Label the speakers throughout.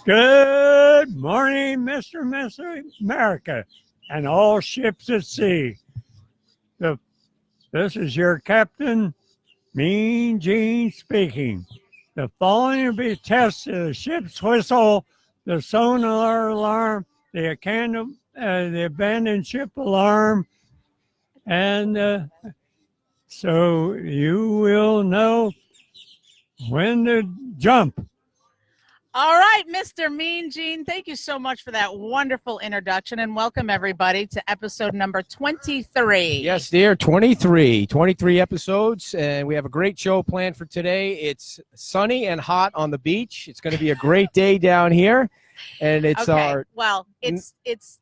Speaker 1: Good morning, Mr. and Mrs. America, and all ships at sea. This is your captain, Mean Gene speaking. The following will be tests of the ship's whistle, the sonar alarm, the abandoned ship alarm, and so you will know when to jump.
Speaker 2: All right, Mr. Mean Gene, thank you so much for that wonderful introduction, and welcome everybody to episode number 23.
Speaker 3: Yes, dear, 23 episodes, and we have a great show planned for today. It's sunny and hot on the beach. It's going to be a great day down here, and it's
Speaker 2: it's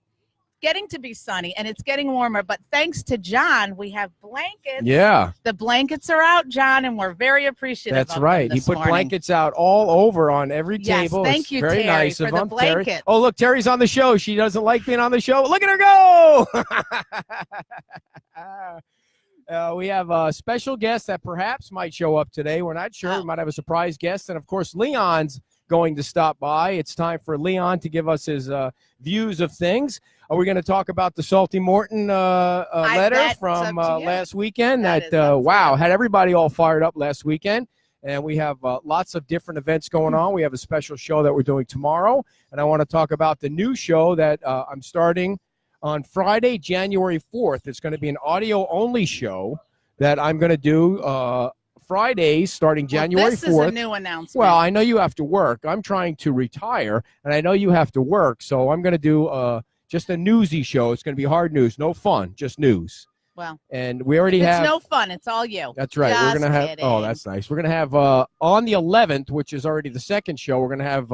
Speaker 2: getting to be sunny and it's getting warmer, but thanks to John, we have blankets.
Speaker 3: Yeah.
Speaker 2: The blankets are out, John, and we're very appreciative.
Speaker 3: That's right. He put blankets out all over on every table.
Speaker 2: Yes, thank
Speaker 3: it's
Speaker 2: you,
Speaker 3: very
Speaker 2: Terry,
Speaker 3: nice
Speaker 2: for
Speaker 3: of
Speaker 2: the
Speaker 3: him.
Speaker 2: blankets.
Speaker 3: Terry. Oh, look, Terry's on the show. She doesn't like being on the show. Look at her go. We have a special guest that perhaps might show up today. We're not sure.
Speaker 2: Oh.
Speaker 3: We might have a surprise guest. And, of course, Leon's going to stop by. It's time for Leon to give us his views of things. Are we going to talk about the Salty Morton letter from last weekend? Had everybody all fired up last weekend. And we have lots of different events going on. We have a special show that we're doing tomorrow. And I want to talk about the new show that I'm starting on Friday, January 4th. It's going to be an audio-only show that I'm going to do Fridays starting January 4th.
Speaker 2: This is a new announcement.
Speaker 3: Well, I know you have to work. I'm trying to retire, and I know you have to work. So I'm going to do just a newsy show. It's going to be hard news. No fun, just news.
Speaker 2: Well,
Speaker 3: and we already have.
Speaker 2: It's no fun. It's all you.
Speaker 3: That's right. We're going to have. Oh, that's nice. We're going to have on the 11th, which is already the second show. We're going to have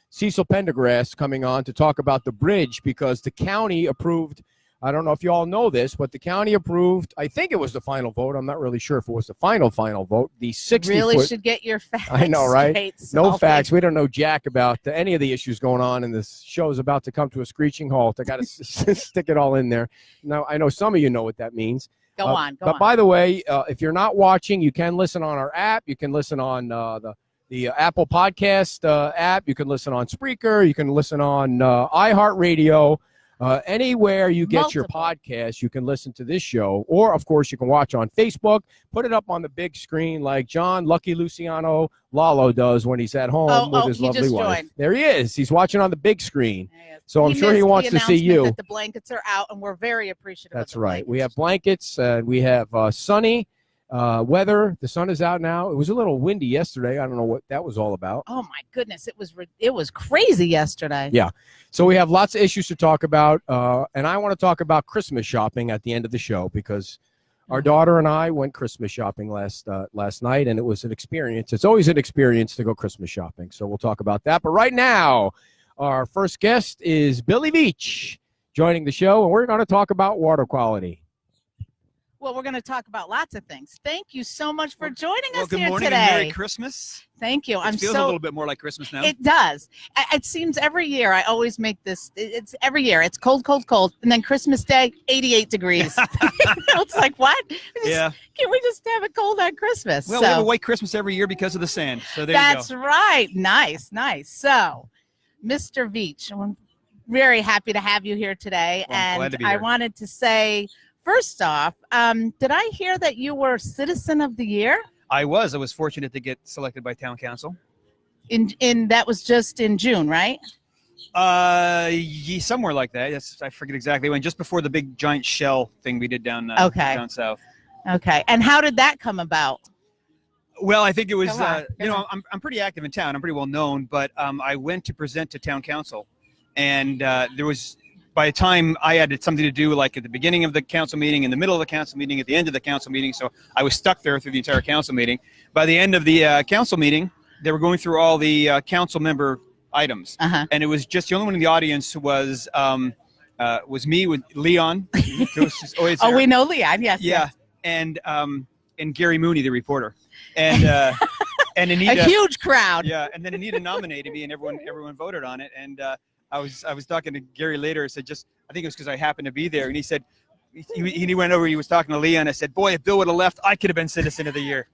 Speaker 3: Cecil Pendergrass coming on to talk about the bridge because the county approved. I don't know if you all know this, but the county approved. I think it was the final vote. I'm not really sure if it was the final vote. The 60
Speaker 2: really should get your facts.
Speaker 3: I know, right?
Speaker 2: Straight,
Speaker 3: no facts. We don't know jack about any of the issues going on, and this show is about to come to a screeching halt. I got to stick it all in there. Now, I know some of you know what that means.
Speaker 2: Go on.
Speaker 3: But by the way, if you're not watching, you can listen on our app. You can listen on the Apple Podcast app. You can listen on Spreaker. You can listen on iHeartRadio. Anywhere you get your podcast, you can listen to this show. Or, of course, you can watch on Facebook. Put it up on the big screen like John Lucky Luciano Lalo does when he's at home with his lovely wife.
Speaker 2: Joined.
Speaker 3: There he is. He's watching on the big screen. So I'm sure he wants to see you.
Speaker 2: That the blankets are out, and we're very appreciative.
Speaker 3: That's right. We have blankets. We have sunny weather. The sun is out now. It was a little windy yesterday. I don't know what that was all about.
Speaker 2: Oh my goodness, it was crazy yesterday.
Speaker 3: Yeah. So we have lots of issues to talk about, and I want to talk about Christmas shopping at the end of the show because our daughter and I went Christmas shopping last night, and it was an experience. It's always an experience to go Christmas shopping. So we'll talk about that. But right now, our first guest is Billy Veach joining the show, and we're going to talk about water quality.
Speaker 2: Well, we're going to talk about lots of things. Thank you so much for joining us here today.
Speaker 4: Good morning and Merry Christmas.
Speaker 2: Thank you.
Speaker 4: It feels a little bit more like Christmas now.
Speaker 2: It does. It seems every year I always make this. It's every year. It's cold, cold, cold. And then Christmas Day, 88 degrees. It's like, what?
Speaker 4: Yeah.
Speaker 2: Can we just have it cold on Christmas?
Speaker 4: Well, we have a white Christmas every year because of the sand. So there you go.
Speaker 2: That's right. Nice. So, Mr. Veach, I'm very happy to have you here today.
Speaker 4: Well, I'm glad to be here.
Speaker 2: I wanted to say, first off, did I hear that you were Citizen of the Year?
Speaker 4: I was fortunate to get selected by town council.
Speaker 2: In that was just in June, right?
Speaker 4: Somewhere like that. Yes, I forget exactly when. Just before the big giant shell thing we did down down south.
Speaker 2: Okay, and how did that come about?
Speaker 4: Well, I think it was. I'm pretty active in town. I'm pretty well known, but I went to present to town council, and there was. By the time I had something to do, like at the beginning of the council meeting, in the middle of the council meeting, at the end of the council meeting, so I was stuck there through the entire council meeting. By the end of the council meeting, they were going through all the council member items, and it was just the only one in the audience was me with Leon.
Speaker 2: We know Leon, yes.
Speaker 4: Yeah,
Speaker 2: yes.
Speaker 4: And Gary Mooney, the reporter, and and Anita,
Speaker 2: a huge crowd.
Speaker 4: Yeah, and then Anita nominated me, and everyone voted on it, and. I was talking to Gary later. I said, I think it was because I happened to be there. And he said, he went over, he was talking to Leon. I said, boy, if Bill would have left, I could have been Citizen of the Year.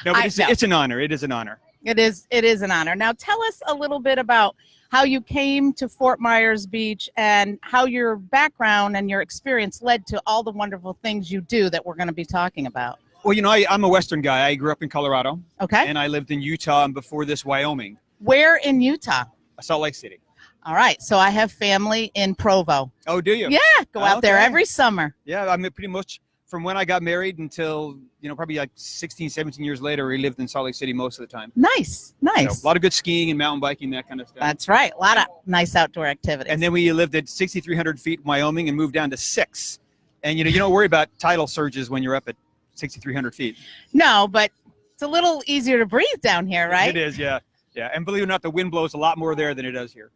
Speaker 4: No, but it's an honor. It is an honor.
Speaker 2: It is an honor. Now tell us a little bit about how you came to Fort Myers Beach and how your background and your experience led to all the wonderful things you do that we're going to be talking about.
Speaker 4: Well, I'm a Western guy. I grew up in Colorado.
Speaker 2: Okay.
Speaker 4: And I lived in Utah, and before this, Wyoming.
Speaker 2: Where in Utah?
Speaker 4: Salt Lake City.
Speaker 2: All right. So I have family in Provo.
Speaker 4: Oh, do you?
Speaker 2: Yeah. Go out there
Speaker 4: Okay.
Speaker 2: every summer.
Speaker 4: Yeah, I mean, pretty much from when I got married until, probably like 16, 17 years later, we lived in Salt Lake City most of the time.
Speaker 2: Nice. Nice.
Speaker 4: So, a lot of good skiing and mountain biking, that kind of stuff.
Speaker 2: That's right. A lot of nice outdoor activities.
Speaker 4: And then we lived at 6,300 feet in Wyoming and moved down to 6. And, you don't worry about tidal surges when you're up at 6,300 feet.
Speaker 2: No, but it's a little easier to breathe down here, right?
Speaker 4: It is, yeah. Yeah, and believe it or not, the wind blows a lot more there than it does here.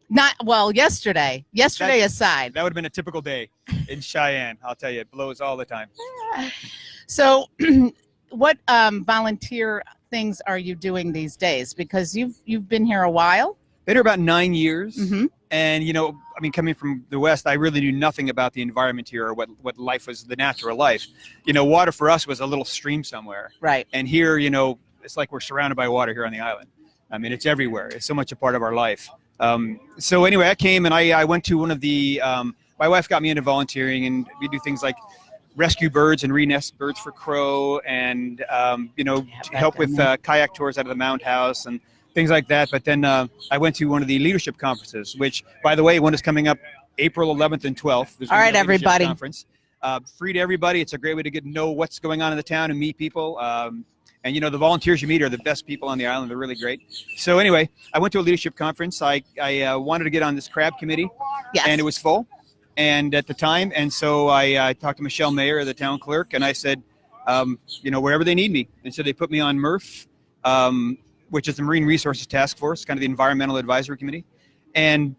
Speaker 2: Yesterday aside.
Speaker 4: That would have been a typical day in Cheyenne. I'll tell you, it blows all the time.
Speaker 2: So what volunteer things are you doing these days? Because you've been here a while.
Speaker 4: Been here about 9 years.
Speaker 2: Mm-hmm.
Speaker 4: And, coming from the West, I really knew nothing about the environment here or what life was, the natural life. Water for us was a little stream somewhere.
Speaker 2: Right.
Speaker 4: And here, it's like we're surrounded by water here on the island. I mean, it's everywhere. It's so much a part of our life. So anyway, I came and I went to one of the, my wife got me into volunteering, and we do things like rescue birds and re-nest birds for crow and, help with kayak tours out of the Mound House and things like that. But then I went to one of the leadership conferences, which, by the way, one is coming up April 11th and 12th.
Speaker 2: All right, everybody.
Speaker 4: Conference. Free to everybody. It's a great way to get to know what's going on in the town and meet people. And the volunteers you meet are the best people on the island. They're really great. So anyway, I went to a leadership conference. I wanted to get on this crab committee,
Speaker 2: Yes.
Speaker 4: and it was full. And at the time, and so I talked to Michelle Mayer, the town clerk, and I said, wherever they need me. And so they put me on MRF, which is the Marine Resources Task Force, kind of the Environmental Advisory Committee. And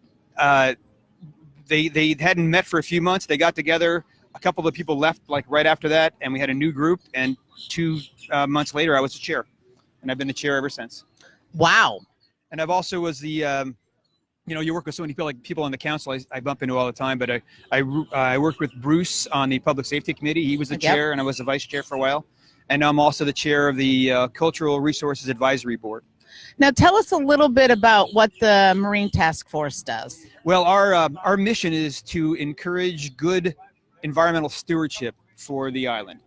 Speaker 4: they hadn't met for a few months. They got together. A couple of people left like right after that, and we had a new group. And 2 months later, I was the chair, and I've been the chair ever since.
Speaker 2: Wow.
Speaker 4: And I've also was the, you work with so many people on the council I bump into all the time, but I worked with Bruce on the Public Safety Committee. He was the chair, and I was the vice chair for a while. And I'm also the chair of the Cultural Resources Advisory Board.
Speaker 2: Now tell us a little bit about what the Marine Task Force does.
Speaker 4: Well, our mission is to encourage good environmental stewardship for the island.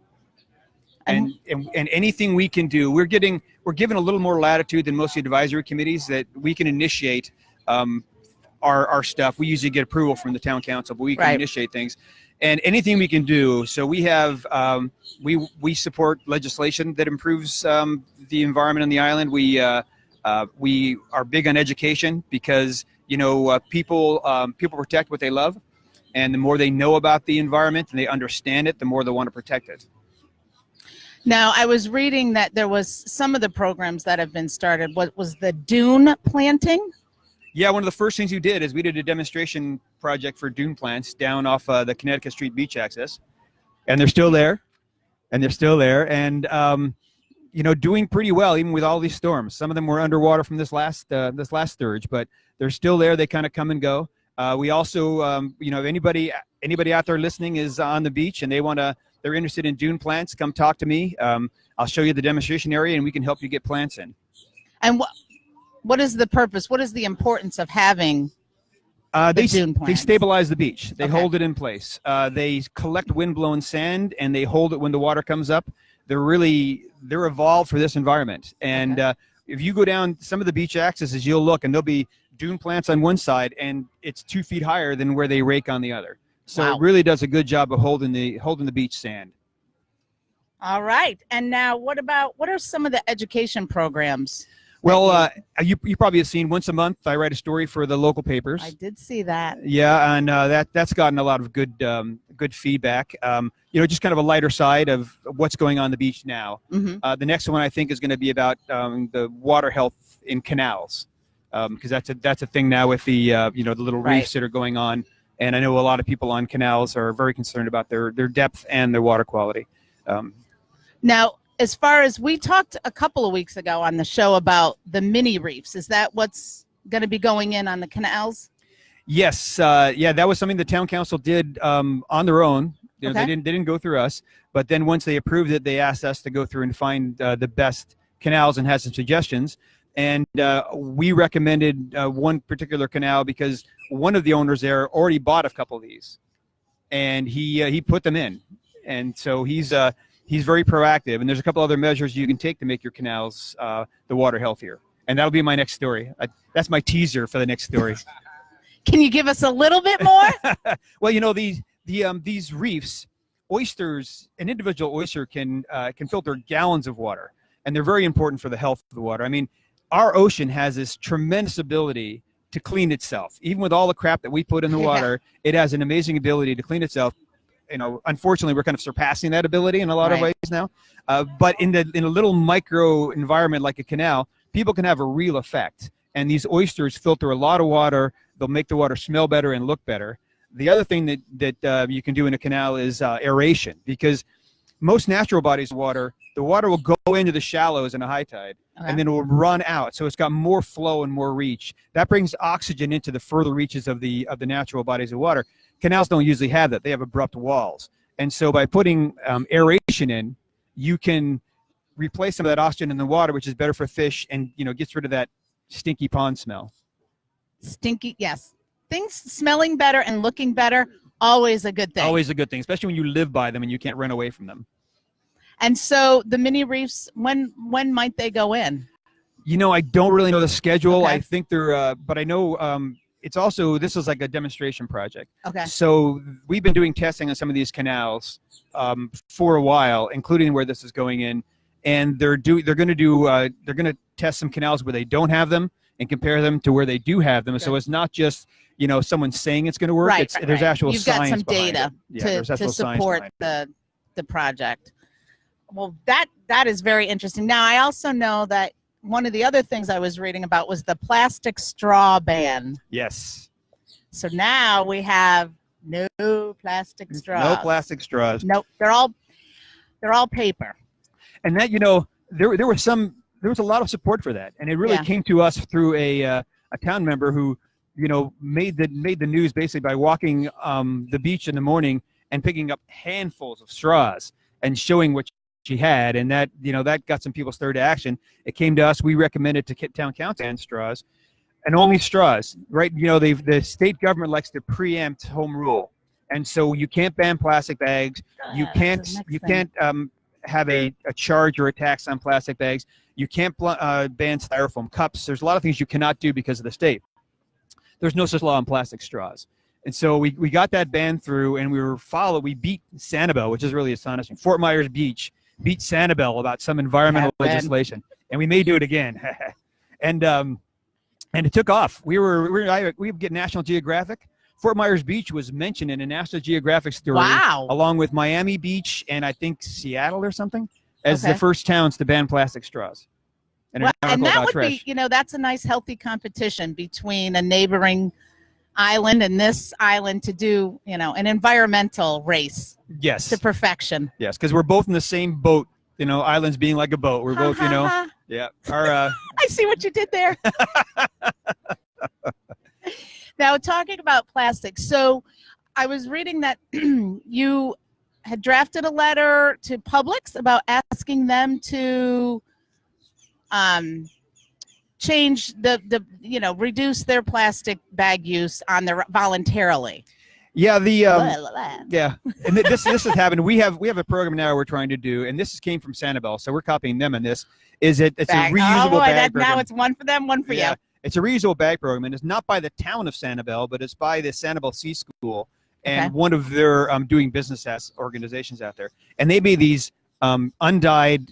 Speaker 4: And anything we can do, we're given a little more latitude than most of the advisory committees that we can initiate our stuff. We usually get approval from the town council, but we can initiate things. And anything we can do. So we have we support legislation that improves the environment on the island. We are big on education because people protect what they love, and the more they know about the environment and they understand it, the more they want to protect it.
Speaker 2: Now, I was reading that there was some of the programs that have been started. What was the dune planting?
Speaker 4: Yeah, one of the first things we did is we did a demonstration project for dune plants down off the Connecticut Street beach access, and they're still there, and doing pretty well even with all these storms. Some of them were underwater from this last surge, but they're still there. They kind of come and go. We also, if anybody out there listening is on the beach and they're interested in dune plants, come talk to me. I'll show you the demonstration area, and we can help you get plants in.
Speaker 2: And what is the purpose? What is the importance of having the dune plants?
Speaker 4: They stabilize the beach. They hold it in place. They collect wind-blown sand, and they hold it when the water comes up. They're evolved for this environment. And if you go down some of the beach accesses, you'll look, and there'll be dune plants on one side, and it's 2 feet higher than where they rake on the other. So It really does a good job of holding the beach sand.
Speaker 2: All right. And now what are some of the education programs?
Speaker 4: Well, you probably have seen once a month I write a story for the local papers.
Speaker 2: I did see that.
Speaker 4: Yeah, and that's gotten a lot of good feedback. Just kind of a lighter side of what's going on the beach now.
Speaker 2: Mm-hmm.
Speaker 4: The next one I think is going to be about the water health in canals, because that's a thing now with the the little reefs that are going on. And I know a lot of people on canals are very concerned about their depth and their water quality.
Speaker 2: Now, as far as we talked a couple of weeks ago on the show about the mini reefs, is that what's going to be going in on the canals?
Speaker 4: Yes. That was something the town council did on their own. They didn't go through us. But then once they approved it, they asked us to go through and find the best canals and had some suggestions. And we recommended one particular canal because one of the owners there already bought a couple of these, and he put them in. And so he's very proactive. And there's a couple other measures you can take to make your canals, the water healthier. And that'll be my next story. That's my teaser for the next story.
Speaker 2: Can you give us a little bit more?
Speaker 4: Well, you know, these reefs, oysters, an individual oyster can filter gallons of water, and they're very important for the health of the water. I mean, our ocean has this tremendous ability to clean itself. Even with all the crap that we put in the water, it has an amazing ability to clean itself. You know, unfortunately, we're kind of surpassing that ability in a lot of ways now. But in a little micro environment like a canal, people can have a real effect. And these oysters filter a lot of water. They'll make the water smell better and look better. The other thing that you can do in a canal is aeration, because most natural bodies of water, the water will go into the shallows in a high tide, and then it will run out. So it's got more flow and more reach. That brings oxygen into the further reaches of the natural bodies of water. Canals don't usually have that. They have abrupt walls. And so by putting aeration in, you can replace some of that oxygen in the water, which is better for fish, and gets rid of that stinky pond smell.
Speaker 2: Stinky, yes. Things smelling better and looking better, always a good thing.
Speaker 4: Always a good thing, especially when you live by them and you can't run away from them.
Speaker 2: And so the mini reefs, when might they go in?
Speaker 4: I don't really know the schedule.
Speaker 2: Okay.
Speaker 4: I think they're, but I know it's also, this is like a demonstration project.
Speaker 2: Okay.
Speaker 4: So we've been doing testing on some of these canals for a while, including where this is going in. And they're going to test some canals where they don't have them and compare them to where they do have them. Good. So it's not just someone saying it's going to work.
Speaker 2: Right,
Speaker 4: There's actual
Speaker 2: You've
Speaker 4: science
Speaker 2: got some
Speaker 4: behind
Speaker 2: data to support the project. Well, that is very interesting. Now, I also know that one of the other things I was reading about was the plastic straw ban.
Speaker 4: Yes.
Speaker 2: So now we have no plastic straws.
Speaker 4: No plastic straws.
Speaker 2: Nope. They're all paper.
Speaker 4: And that there was a lot of support for that, and it really came to us through a town member who made the news basically by walking the beach in the morning and picking up handfuls of straws and showing what she had, and that that got some people stirred to action. It came to us. We recommended to town council and straws, and only straws. Right? The state government likes to preempt home rule, and so you can't ban plastic bags. You can't have a charge or a tax on plastic bags. You can't ban styrofoam cups. There's a lot of things you cannot do because of the state. There's no such law on plastic straws. And so we got that ban through, and we beat Sanibel, which is really astonishing. Fort Myers Beach beat Sanibel about some environmental legislation, and we may do it again. And it took off. We get National Geographic. Fort Myers Beach was mentioned in a National Geographic story, along with Miami Beach and I think Seattle or something, as the first towns to ban plastic straws. And
Speaker 2: that would be, that's a nice healthy competition between a neighboring island and this island to do, an environmental race.
Speaker 4: Yes.
Speaker 2: To perfection.
Speaker 4: Yes, because we're both in the same boat. Islands being like a boat. We're both, yeah. I
Speaker 2: see what you did there. Now, talking about plastic, so I was reading that you had drafted a letter to Publix about asking them to change reduce their plastic bag use on their voluntarily.
Speaker 4: Yeah, and this has happened. We have a program now we're trying to do, and this came from Sanibel, so we're copying them on this. It's a reusable bag program.
Speaker 2: Now it's one for them, one for you.
Speaker 4: It's a reusable bag program, and it's not by the town of Sanibel, but it's by the Sanibel Sea School and one of their doing business organizations out there. And they made these undyed,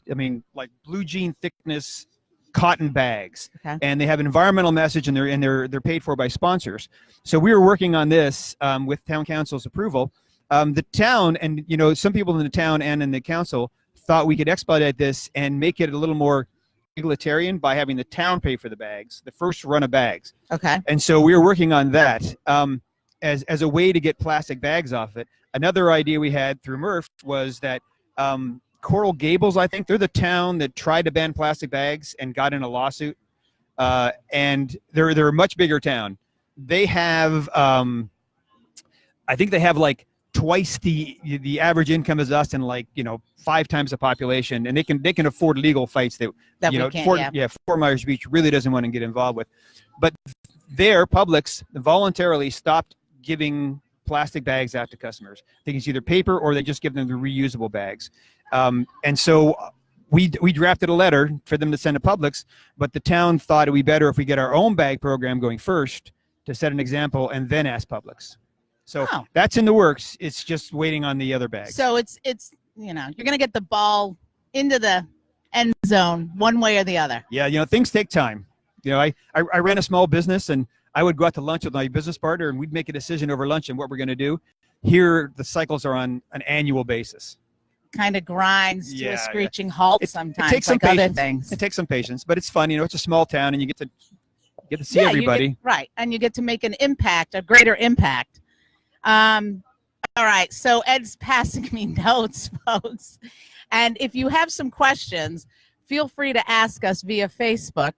Speaker 4: like blue jean thickness cotton bags, and they have an environmental message, and they're paid for by sponsors. So we were working on this with town council's approval. The town and some people in the town and in the council thought we could expedite this and make it a little more egalitarian by having the town pay for the bags, the first run of bags.
Speaker 2: Okay.
Speaker 4: And so we were working on that as a way to get plastic bags off it. Another idea we had through Murph was that Coral Gables, I think, they're the town that tried to ban plastic bags and got in a lawsuit. And they're a much bigger town. They have, I think they have like twice the average income as us, and like 5 times the population, and they can afford legal fights that
Speaker 2: That we can't,
Speaker 4: Fort Myers Beach really doesn't want to get involved with. But there, Publix voluntarily stopped giving plastic bags out to customers. I think it's either paper or they just give them the reusable bags. And so we drafted a letter for them to send to Publix, but the town thought it would be better if we get our own bag program going first to set an example and then ask Publix. So that's in the works. It's just waiting on the other bags.
Speaker 2: So it's you're going to get the ball into the end zone one way or the other.
Speaker 4: Yeah, things take time. I ran a small business, and I would go out to lunch with my business partner, and we'd make a decision over lunch on what we're going to do. Here, the cycles are on an annual basis.
Speaker 2: Kind of grinds to a screeching halt sometimes.
Speaker 4: It takes some
Speaker 2: like
Speaker 4: patience.
Speaker 2: other things.
Speaker 4: It takes some patience, but it's fun. It's a small town, and you get to see everybody.
Speaker 2: Right, and you get to make an impact, a greater impact. All right, so Ed's passing me notes, folks. And if you have some questions, feel free to ask us via Facebook,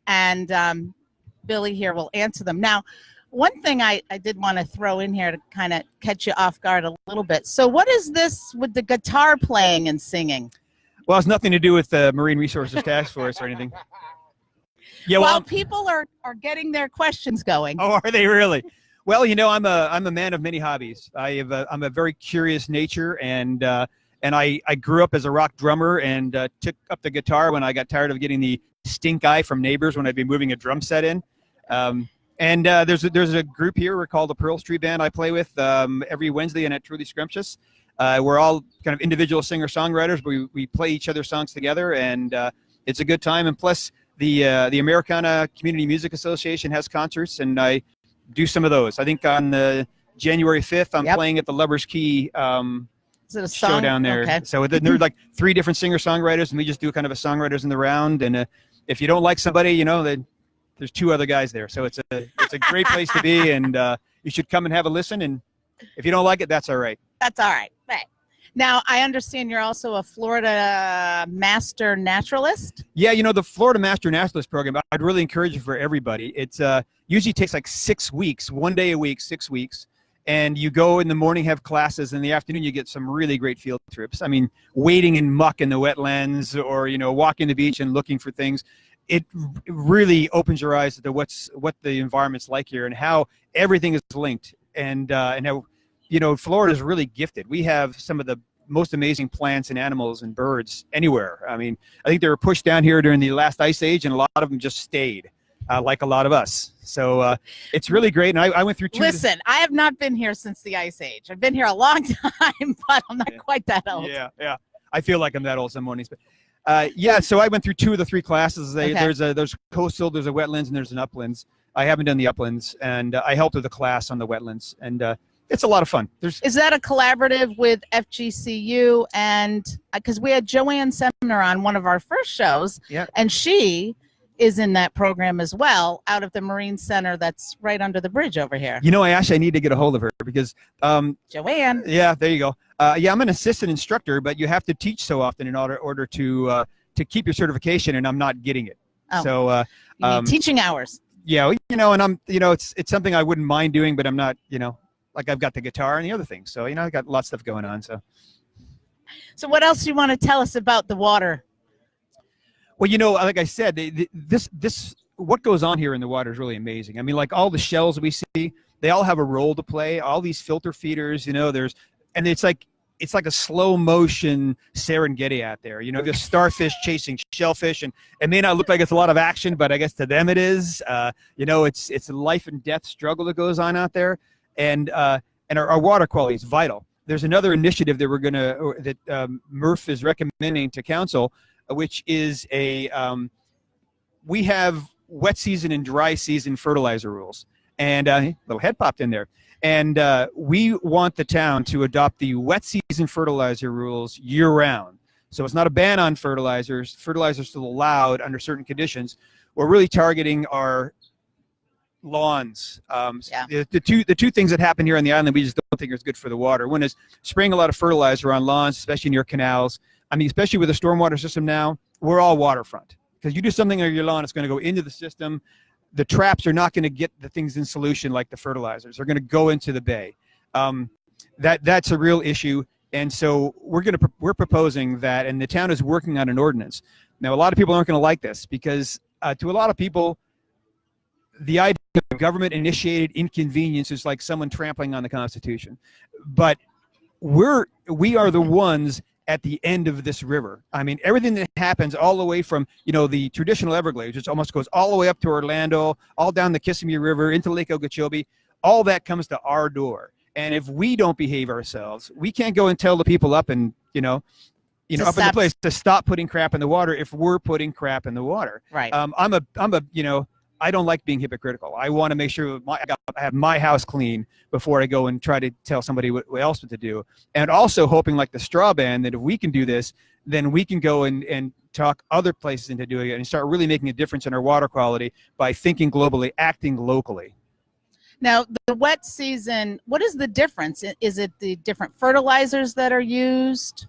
Speaker 2: and Billy here will answer them. Now, one thing I did want to throw in here to kind of catch you off guard a little bit. So what is this with the guitar playing and singing?
Speaker 4: Well, it's nothing to do with the Marine Resources Task Force or anything. Yeah,
Speaker 2: well, people are getting their questions going.
Speaker 4: Oh, are they really? Well, I'm a man of many hobbies. I'm a very curious nature, and I grew up as a rock drummer, and took up the guitar when I got tired of getting the stink eye from neighbors when I'd be moving a drum set in. And there's a group here we're called the Pearl Street Band I play with every Wednesday and at Truly Scrumptious. We're all kind of individual singer-songwriters, but we play each other's songs together, and it's a good time. And plus, the Americana Community Music Association has concerts, and I do some of those. I think on January 5th, I'm playing at the Lover's Key
Speaker 2: Is it a song?
Speaker 4: show down there.
Speaker 2: Okay.
Speaker 4: So there are like 3 different singer-songwriters, and we just do kind of a songwriters in the round. And if you don't like somebody, there's 2 other guys there. So it's a great place to be, and you should come and have a listen. And if you don't like it, that's all right.
Speaker 2: That's all right. Right. Now, I understand you're also a Florida Master Naturalist.
Speaker 4: Yeah, the Florida Master Naturalist program, I'd really encourage it for everybody. It's usually takes like 6 weeks, 1 day a week, 6 weeks. And you go in the morning, have classes. In the afternoon, you get some really great field trips. I mean, wading in muck in the wetlands, or, walking the beach and looking for things. It really opens your eyes to what the environment's like here and how everything is linked. And how, Florida is really gifted. We have some of the most amazing plants and animals and birds anywhere. I mean, I think they were pushed down here during the last ice age, and a lot of them just stayed, like a lot of us. So it's really great. And I went through 2.
Speaker 2: Listen, I have not been here since the ice age. I've been here a long time, but I'm not quite that old.
Speaker 4: Yeah. I feel like I'm that old some mornings, but so I went through 2 of the 3 classes. There's coastal, there's a wetlands, and there's an uplands. I haven't done the uplands, and I helped with the class on the wetlands, and it's a lot of fun. Is
Speaker 2: that a collaborative with FGCU? And because we had Joanne Semner on one of our first shows, and she is in that program as well, out of the Marine Center that's right under the bridge over here.
Speaker 4: I need to get a hold of her because
Speaker 2: Joanne.
Speaker 4: Yeah, there you go. I'm an assistant instructor, but you have to teach so often in order to keep your certification, and I'm not getting it.
Speaker 2: Oh.
Speaker 4: So
Speaker 2: you need teaching hours.
Speaker 4: Yeah, and I'm it's something I wouldn't mind doing, but I'm not like I've got the guitar and the other things. So I got lots of stuff going on.
Speaker 2: So what else do you want to tell us about the water?
Speaker 4: Well, like I said, this what goes on here in the water is really amazing. I mean, like all the shells we see, they all have a role to play. All these filter feeders, and it's like a slow motion Serengeti out there. There's starfish chasing shellfish, and it may not look like it's a lot of action, but I guess to them it is. It's a life and death struggle that goes on out there, and our water quality is vital. There's another initiative that that MRF is recommending to council, which is we have wet season and dry season fertilizer rules, and a little head popped in there. And we want the town to adopt the wet season fertilizer rules year-round. So it's not a ban on fertilizers. Fertilizers are still allowed under certain conditions. We're really targeting our lawns. The two things that happen here on the island we just don't think is good for the water. One is spraying a lot of fertilizer on lawns, especially near canals. I mean, especially with the stormwater system now, we're all waterfront. Because you do something on your lawn, it's going to go into the system. The traps are not going to get the things in solution like the fertilizers. They're going to go into the bay. That's a real issue. And so we're proposing that, and the town is working on an ordinance. Now, a lot of people aren't going to like this because to a lot of people, the idea of government-initiated inconvenience is like someone trampling on the Constitution. But we are the ones at the end of this river. I mean, everything that happens all the way from, the traditional Everglades, which almost goes all the way up to Orlando, all down the Kissimmee River into Lake Okeechobee, all that comes to our door. And if we don't behave ourselves, we can't go and tell the people up and, up in the place to stop putting crap in the water if we're putting crap in the water.
Speaker 2: Right.
Speaker 4: I don't like being hypocritical. I want to make sure I have my house clean before I go and try to tell somebody what else to do. And also hoping, like the straw ban, that if we can do this, then we can go and talk other places into doing it and start really making a difference in our water quality by thinking globally, acting locally.
Speaker 2: Now, the wet season, what is the difference? Is it the different fertilizers that are used?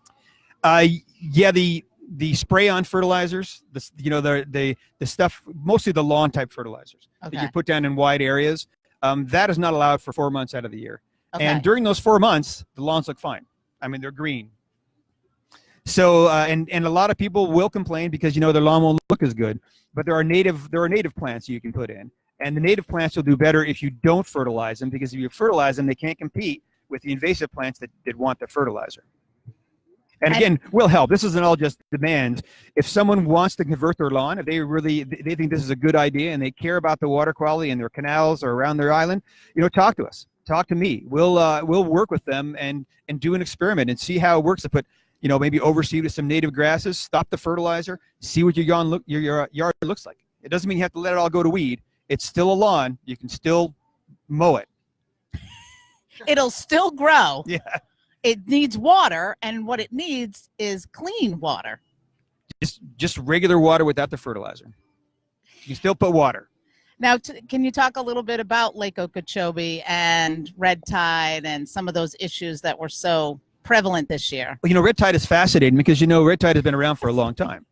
Speaker 4: Yeah, the spray-on fertilizers, the stuff, mostly the lawn type fertilizers that you put down in wide areas, that is not allowed for 4 months out of the year.
Speaker 2: Okay.
Speaker 4: And during those 4 months, the lawns look fine. I mean, they're green. So and a lot of people will complain because their lawn won't look as good. But there are native plants you can put in, and the native plants will do better if you don't fertilize them, because if you fertilize them, they can't compete with the invasive plants that want the fertilizer. And again, we'll help. This isn't all just demand. If someone wants to convert their lawn, if they think this is a good idea and they care about the water quality in their canals or around their island, talk to us. Talk to me. We'll work with them and do an experiment and see how it works to put, maybe overseed with some native grasses, stop the fertilizer, see what your yard looks like. It doesn't mean you have to let it all go to weed. It's still a lawn. You can still mow it.
Speaker 2: It'll still grow.
Speaker 4: Yeah.
Speaker 2: It needs water, and what it needs is clean water.
Speaker 4: Just regular water without the fertilizer. You still put water.
Speaker 2: Now, can you talk a little bit about Lake Okeechobee and red tide and some of those issues that were so prevalent this year?
Speaker 4: Well, red tide is fascinating because red tide has been around for a long time.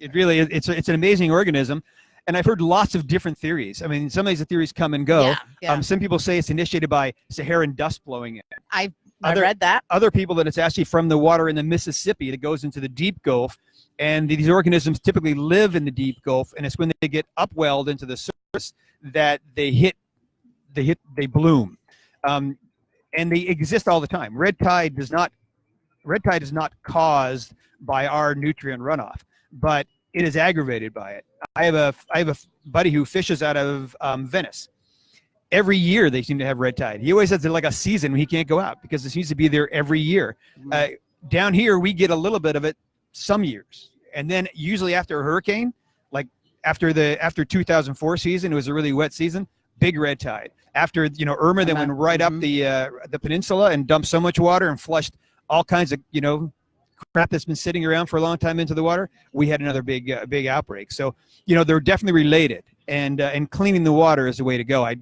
Speaker 4: It really is. It's an amazing organism. And I've heard lots of different theories. I mean, some of these theories come and go.
Speaker 2: Yeah.
Speaker 4: Some people say it's initiated by Saharan dust blowing in.
Speaker 2: I read that.
Speaker 4: Other people that it's actually from the water in the Mississippi that goes into the deep Gulf. And these organisms typically live in the deep Gulf. And it's when they get upwelled into the surface that they bloom. And they exist all the time. Red tide is not caused by our nutrient runoff, but it is aggravated by it. I have a buddy who fishes out of Venice. Every year they seem to have red tide. He always has like a season when he can't go out because it seems to be there every year. Down here we get a little bit of it some years, and then usually after a hurricane, like after 2004 season, it was a really wet season. Big red tide. After Irma, then went right up the peninsula and dumped so much water and flushed all kinds of crap that's been sitting around for a long time into the water. We had another big outbreak. So they're definitely related, and cleaning the water is the way to go.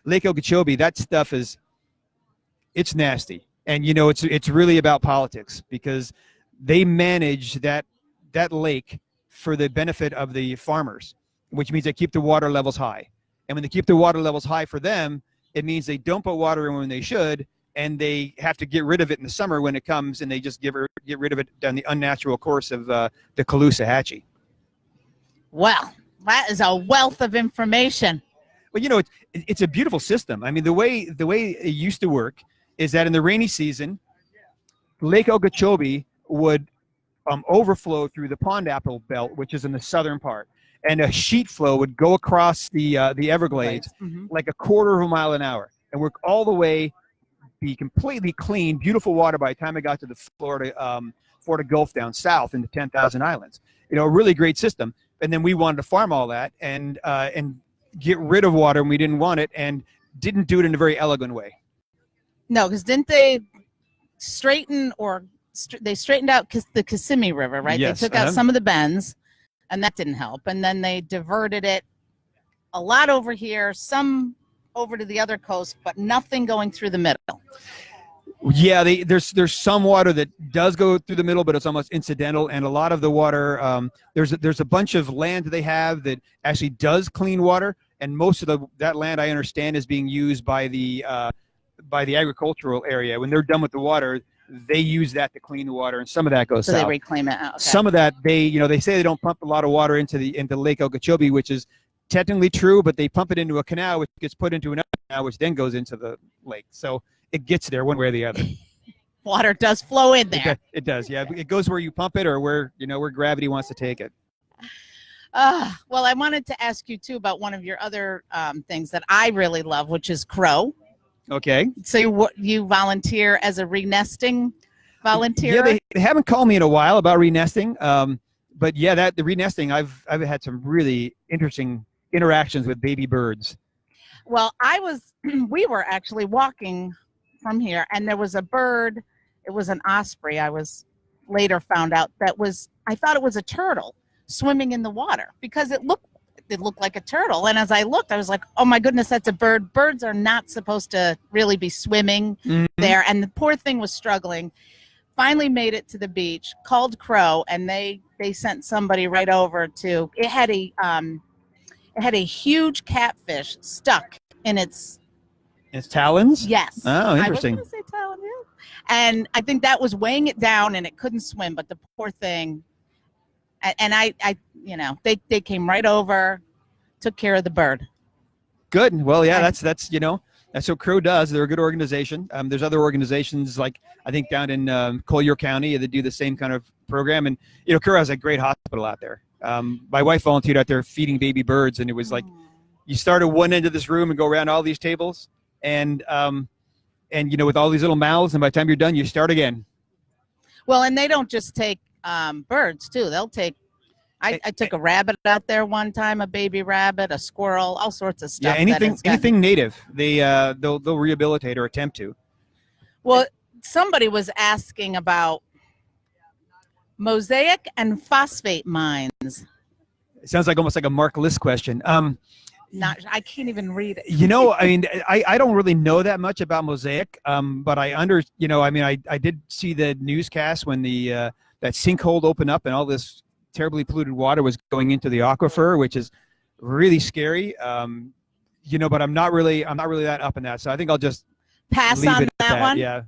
Speaker 4: Lake Okeechobee, that stuff it's nasty, and it's really about politics because they manage that lake for the benefit of the farmers, which means they keep the water levels high. And when they keep the water levels high for them, it means they don't put water in when they should, and they have to get rid of it in the summer when it comes, and they just get rid of it down the unnatural course of the Caloosahatchee.
Speaker 2: Well, that is a wealth of information.
Speaker 4: Well, it's a beautiful system. I mean, the way it used to work is that in the rainy season, Lake Okeechobee would overflow through the Pond Apple Belt, which is in the southern part, and a sheet flow would go across the Everglades like a quarter of a mile an hour and work all the way, be completely clean, beautiful water by the time it got to the Florida Gulf down south into 10,000 Islands. A really great system. And then we wanted to farm all that and get rid of water when we didn't want it, and didn't do it in a very elegant way.
Speaker 2: No, because didn't they straighten they straightened out the Kissimmee River, right?
Speaker 4: Yes,
Speaker 2: they took out some of the bends, and that didn't help. And then they diverted it a lot over here, some over to the other coast, but nothing going through the middle.
Speaker 4: Yeah, there's some water that does go through the middle, but it's almost incidental. And a lot of the water, there's a bunch of land they have that actually does clean water, and most of that land, I understand, is being used by the by the agricultural area. When they're done with the water, they use that to clean the water, and some of that goes
Speaker 2: So
Speaker 4: south.
Speaker 2: they reclaim it. Oh, okay.
Speaker 4: Some of that they say they don't pump a lot of water into Lake Okeechobee, which is technically true, but they pump it into a canal, which gets put into another canal, which then goes into the lake. So it gets there one way or the other.
Speaker 2: Water does flow in there.
Speaker 4: It does, yeah. It goes where you pump it or where gravity wants to take it.
Speaker 2: Well, I wanted to ask you too about one of your other things that I really love, which is crow.
Speaker 4: Okay.
Speaker 2: So you volunteer as a renesting volunteer?
Speaker 4: Yeah, they haven't called me in a while about renesting. But yeah, the renesting, I've had some really interesting interactions with baby birds.
Speaker 2: Well, we were actually walking from here, and there was a bird. It was an osprey. I was later found out I thought it was a turtle swimming in the water because it looked like a turtle. And as I looked, I was like, oh my goodness, that's a bird. Birds are not supposed to really be swimming there. And the poor thing was struggling. Finally made it to the beach, called Crow, and they sent somebody right over to it. Had a huge catfish stuck in its
Speaker 4: talons.
Speaker 2: Yes.
Speaker 4: Oh, interesting.
Speaker 2: I was going to say talon, yeah. And I think that was weighing it down, and it couldn't swim. But the poor thing, and I they came right over, took care of the bird.
Speaker 4: Good. Well, yeah, that's what Crow does. They're a good organization. There's other organizations like I think down in Collier County that do the same kind of program. And Crow has a great hospital out there. My wife volunteered out there feeding baby birds, and it was like you start at one end of this room and go around all these tables, and with all these little mouths, and by the time you're done, you start again.
Speaker 2: Well, and they don't just take birds too. They'll take. I took a rabbit out there one time, a baby rabbit, a squirrel, all sorts of stuff.
Speaker 4: Yeah, anything native, they'll rehabilitate or attempt to.
Speaker 2: Well, somebody was asking about mosaic and phosphate mines.
Speaker 4: It sounds like almost like a Mark List question.
Speaker 2: I can't even read it.
Speaker 4: I mean, I don't really know that much about mosaic, but I did see the newscast when that sinkhole opened up and all this terribly polluted water was going into the aquifer, which is really scary. But I'm not really that up in that. So I think I'll just
Speaker 2: pass
Speaker 4: leave
Speaker 2: on
Speaker 4: it at
Speaker 2: that one.
Speaker 4: Yeah.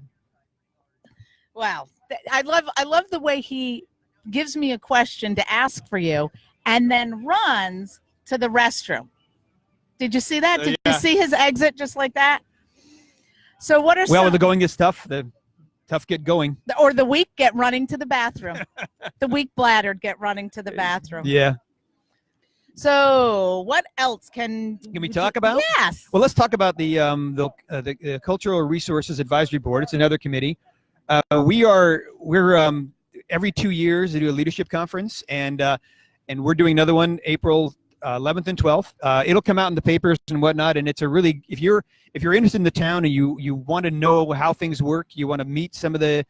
Speaker 2: Wow. I love the way he gives me a question to ask for you and then runs to the restroom. Did you see that? Did you see his exit just like that? So what are
Speaker 4: when the going gets tough, the tough get going.
Speaker 2: Or the weak get running to the bathroom. The weak bladdered get running to the bathroom.
Speaker 4: Yeah.
Speaker 2: So what else can
Speaker 4: we talk about?
Speaker 2: Yes.
Speaker 4: Well, let's talk about the Cultural Resources Advisory Board. It's another committee. We're every 2 years they do a leadership conference, and we're doing another one April 11th and 12th. It'll come out in the papers and whatnot, and it's a really if you're interested in the town and you want to know how things work, you want to meet some of the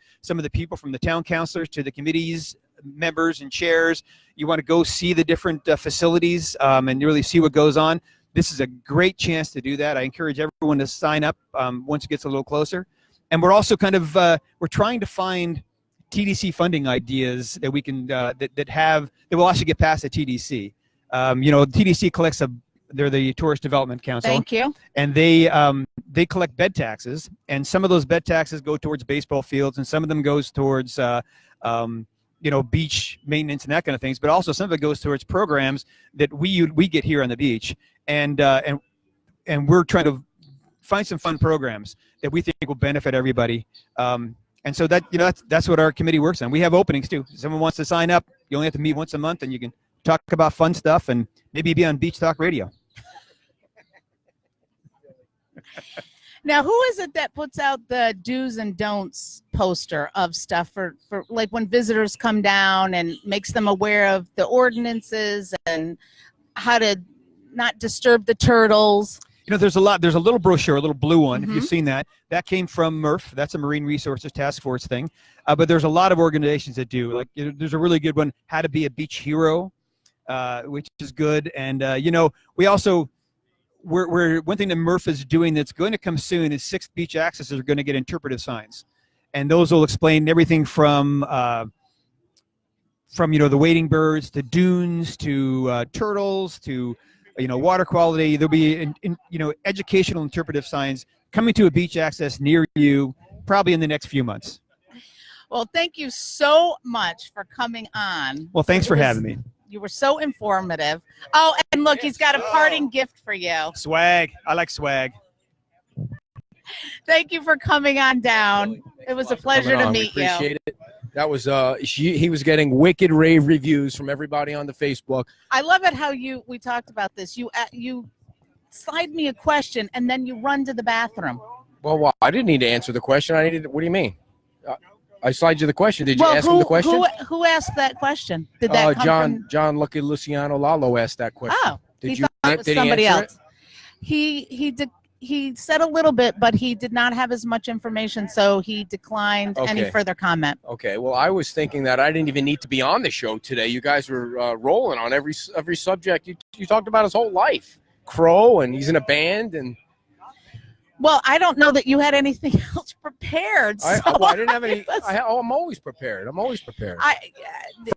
Speaker 4: people from the town councilors to the committees members and chairs, you want to go see the different facilities and really see what goes on. This is a great chance to do that. I encourage everyone to sign up once it gets a little closer. And we're also we're trying to find TDC funding ideas that we can that will actually get past the TDC. TDC collects they're the Tourist Development Council.
Speaker 2: Thank you.
Speaker 4: And they collect bed taxes, and some of those bed taxes go towards baseball fields, and some of them goes towards beach maintenance and that kind of things. But also some of it goes towards programs that we get here on the beach, and we're trying to find some fun programs that we think will benefit everybody. And so that's what our committee works on. We have openings too. If someone wants to sign up, you only have to meet once a month, and you can talk about fun stuff and maybe be on Beach Talk Radio.
Speaker 2: Now, who is it that puts out the do's and don'ts poster of stuff for like when visitors come down and makes them aware of the ordinances and how to not disturb the turtles?
Speaker 4: There's a little brochure, a little blue one, if you've seen that. That came from MRF. That's a Marine Resources Task Force thing. But there's a lot of organizations that do. Like, there's a really good one, How to Be a Beach Hero, which is good. And, we also, we're one thing that MRF is doing that's going to come soon is 6 beach accesses are going to get interpretive signs. And those will explain everything from the wading birds to dunes to turtles to water quality. There'll be educational interpretive signs coming to a beach access near you probably in the next few months.
Speaker 2: Well, thank you so much for coming on.
Speaker 4: Well, thanks for having me.
Speaker 2: You were so informative. Oh, and look, he's got a parting gift for you.
Speaker 4: Swag. I like swag.
Speaker 2: Thank you for coming on down. It was a pleasure to meet you.
Speaker 3: Appreciate it. That was he was getting wicked rave reviews from everybody on the Facebook.
Speaker 2: I love it how we talked about this. You slide me a question and then you run to the bathroom.
Speaker 3: Well, I didn't need to answer the question. What do you mean? I slide you the question. Did you ask him the question?
Speaker 2: Who asked that question? Did that come from
Speaker 3: John Lucky Luciano Lalo asked that question.
Speaker 2: Oh,
Speaker 3: did
Speaker 2: it was somebody else. He said a little bit, but he did not have as much information, so he declined any further comment.
Speaker 3: Okay. Well, I was thinking that I didn't even need to be on the show today. You guys were rolling on every subject. You talked about his whole life. Crow, and he's in a band, and.
Speaker 2: Well, I don't know that you had anything else prepared. So
Speaker 3: I didn't have any. I'm always prepared.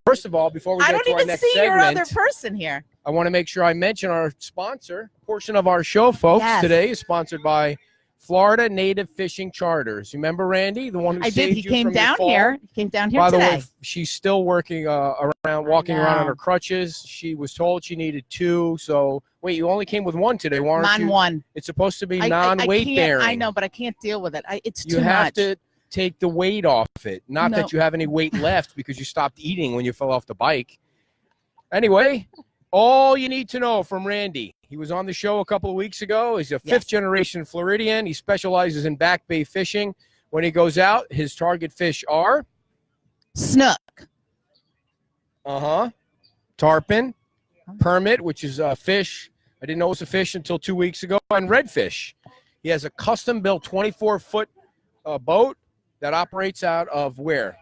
Speaker 3: First of all, before we
Speaker 2: I
Speaker 3: get
Speaker 2: don't
Speaker 3: to our
Speaker 2: even
Speaker 3: next
Speaker 2: see your
Speaker 3: segment,
Speaker 2: other person here.
Speaker 3: I want to make sure I mention our sponsor. Portion of our show, folks, today is sponsored by Florida Native Fishing Charters. You remember Randy, the one who
Speaker 2: I
Speaker 3: saved
Speaker 2: did. He
Speaker 3: you
Speaker 2: came
Speaker 3: from your
Speaker 2: down
Speaker 3: fall?
Speaker 2: here. He came down here
Speaker 3: By
Speaker 2: today.
Speaker 3: the way, she's still working walking around on her crutches. She was told she needed 2. So wait, you only came with 1 today. Why aren't you?
Speaker 2: One.
Speaker 3: It's supposed to be non-weight bearing.
Speaker 2: I know, but I can't deal with it. It's too
Speaker 3: much. You have
Speaker 2: much.
Speaker 3: to take the weight off it. Not that you have any weight left because you stopped eating when you fell off the bike. Anyway, all you need to know from Randy. He was on the show a couple of weeks ago. He's a 5th-generation Floridian. He specializes in back bay fishing. When he goes out, his target fish are?
Speaker 2: Snook.
Speaker 3: Tarpon. Permit, which is a fish. I didn't know it was a fish until 2 weeks ago. And redfish. He has a custom-built 24-foot boat that operates out of where?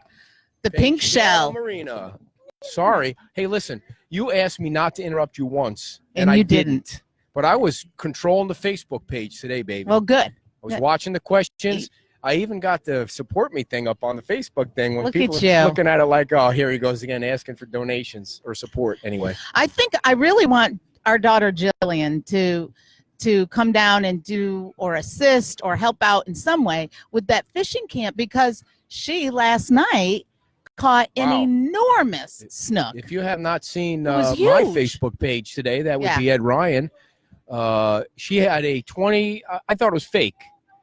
Speaker 2: The Pink Shell
Speaker 3: Marina. Sorry. Hey, listen. You asked me not to interrupt you once,
Speaker 2: and
Speaker 3: I
Speaker 2: you didn't.
Speaker 3: But I was controlling the Facebook page today, baby.
Speaker 2: Well, good.
Speaker 3: I was watching the questions. I even got the support me thing up on the Facebook thing when people are looking at it like, oh, here he goes again, asking for donations or support. Anyway,
Speaker 2: I think I really want our daughter Jillian to come down and do or assist or help out in some way with that fishing camp, because she last night caught an enormous snook.
Speaker 3: If you have not seen my Facebook page today, that would be Ed Ryan. She had a 20. I thought it was fake.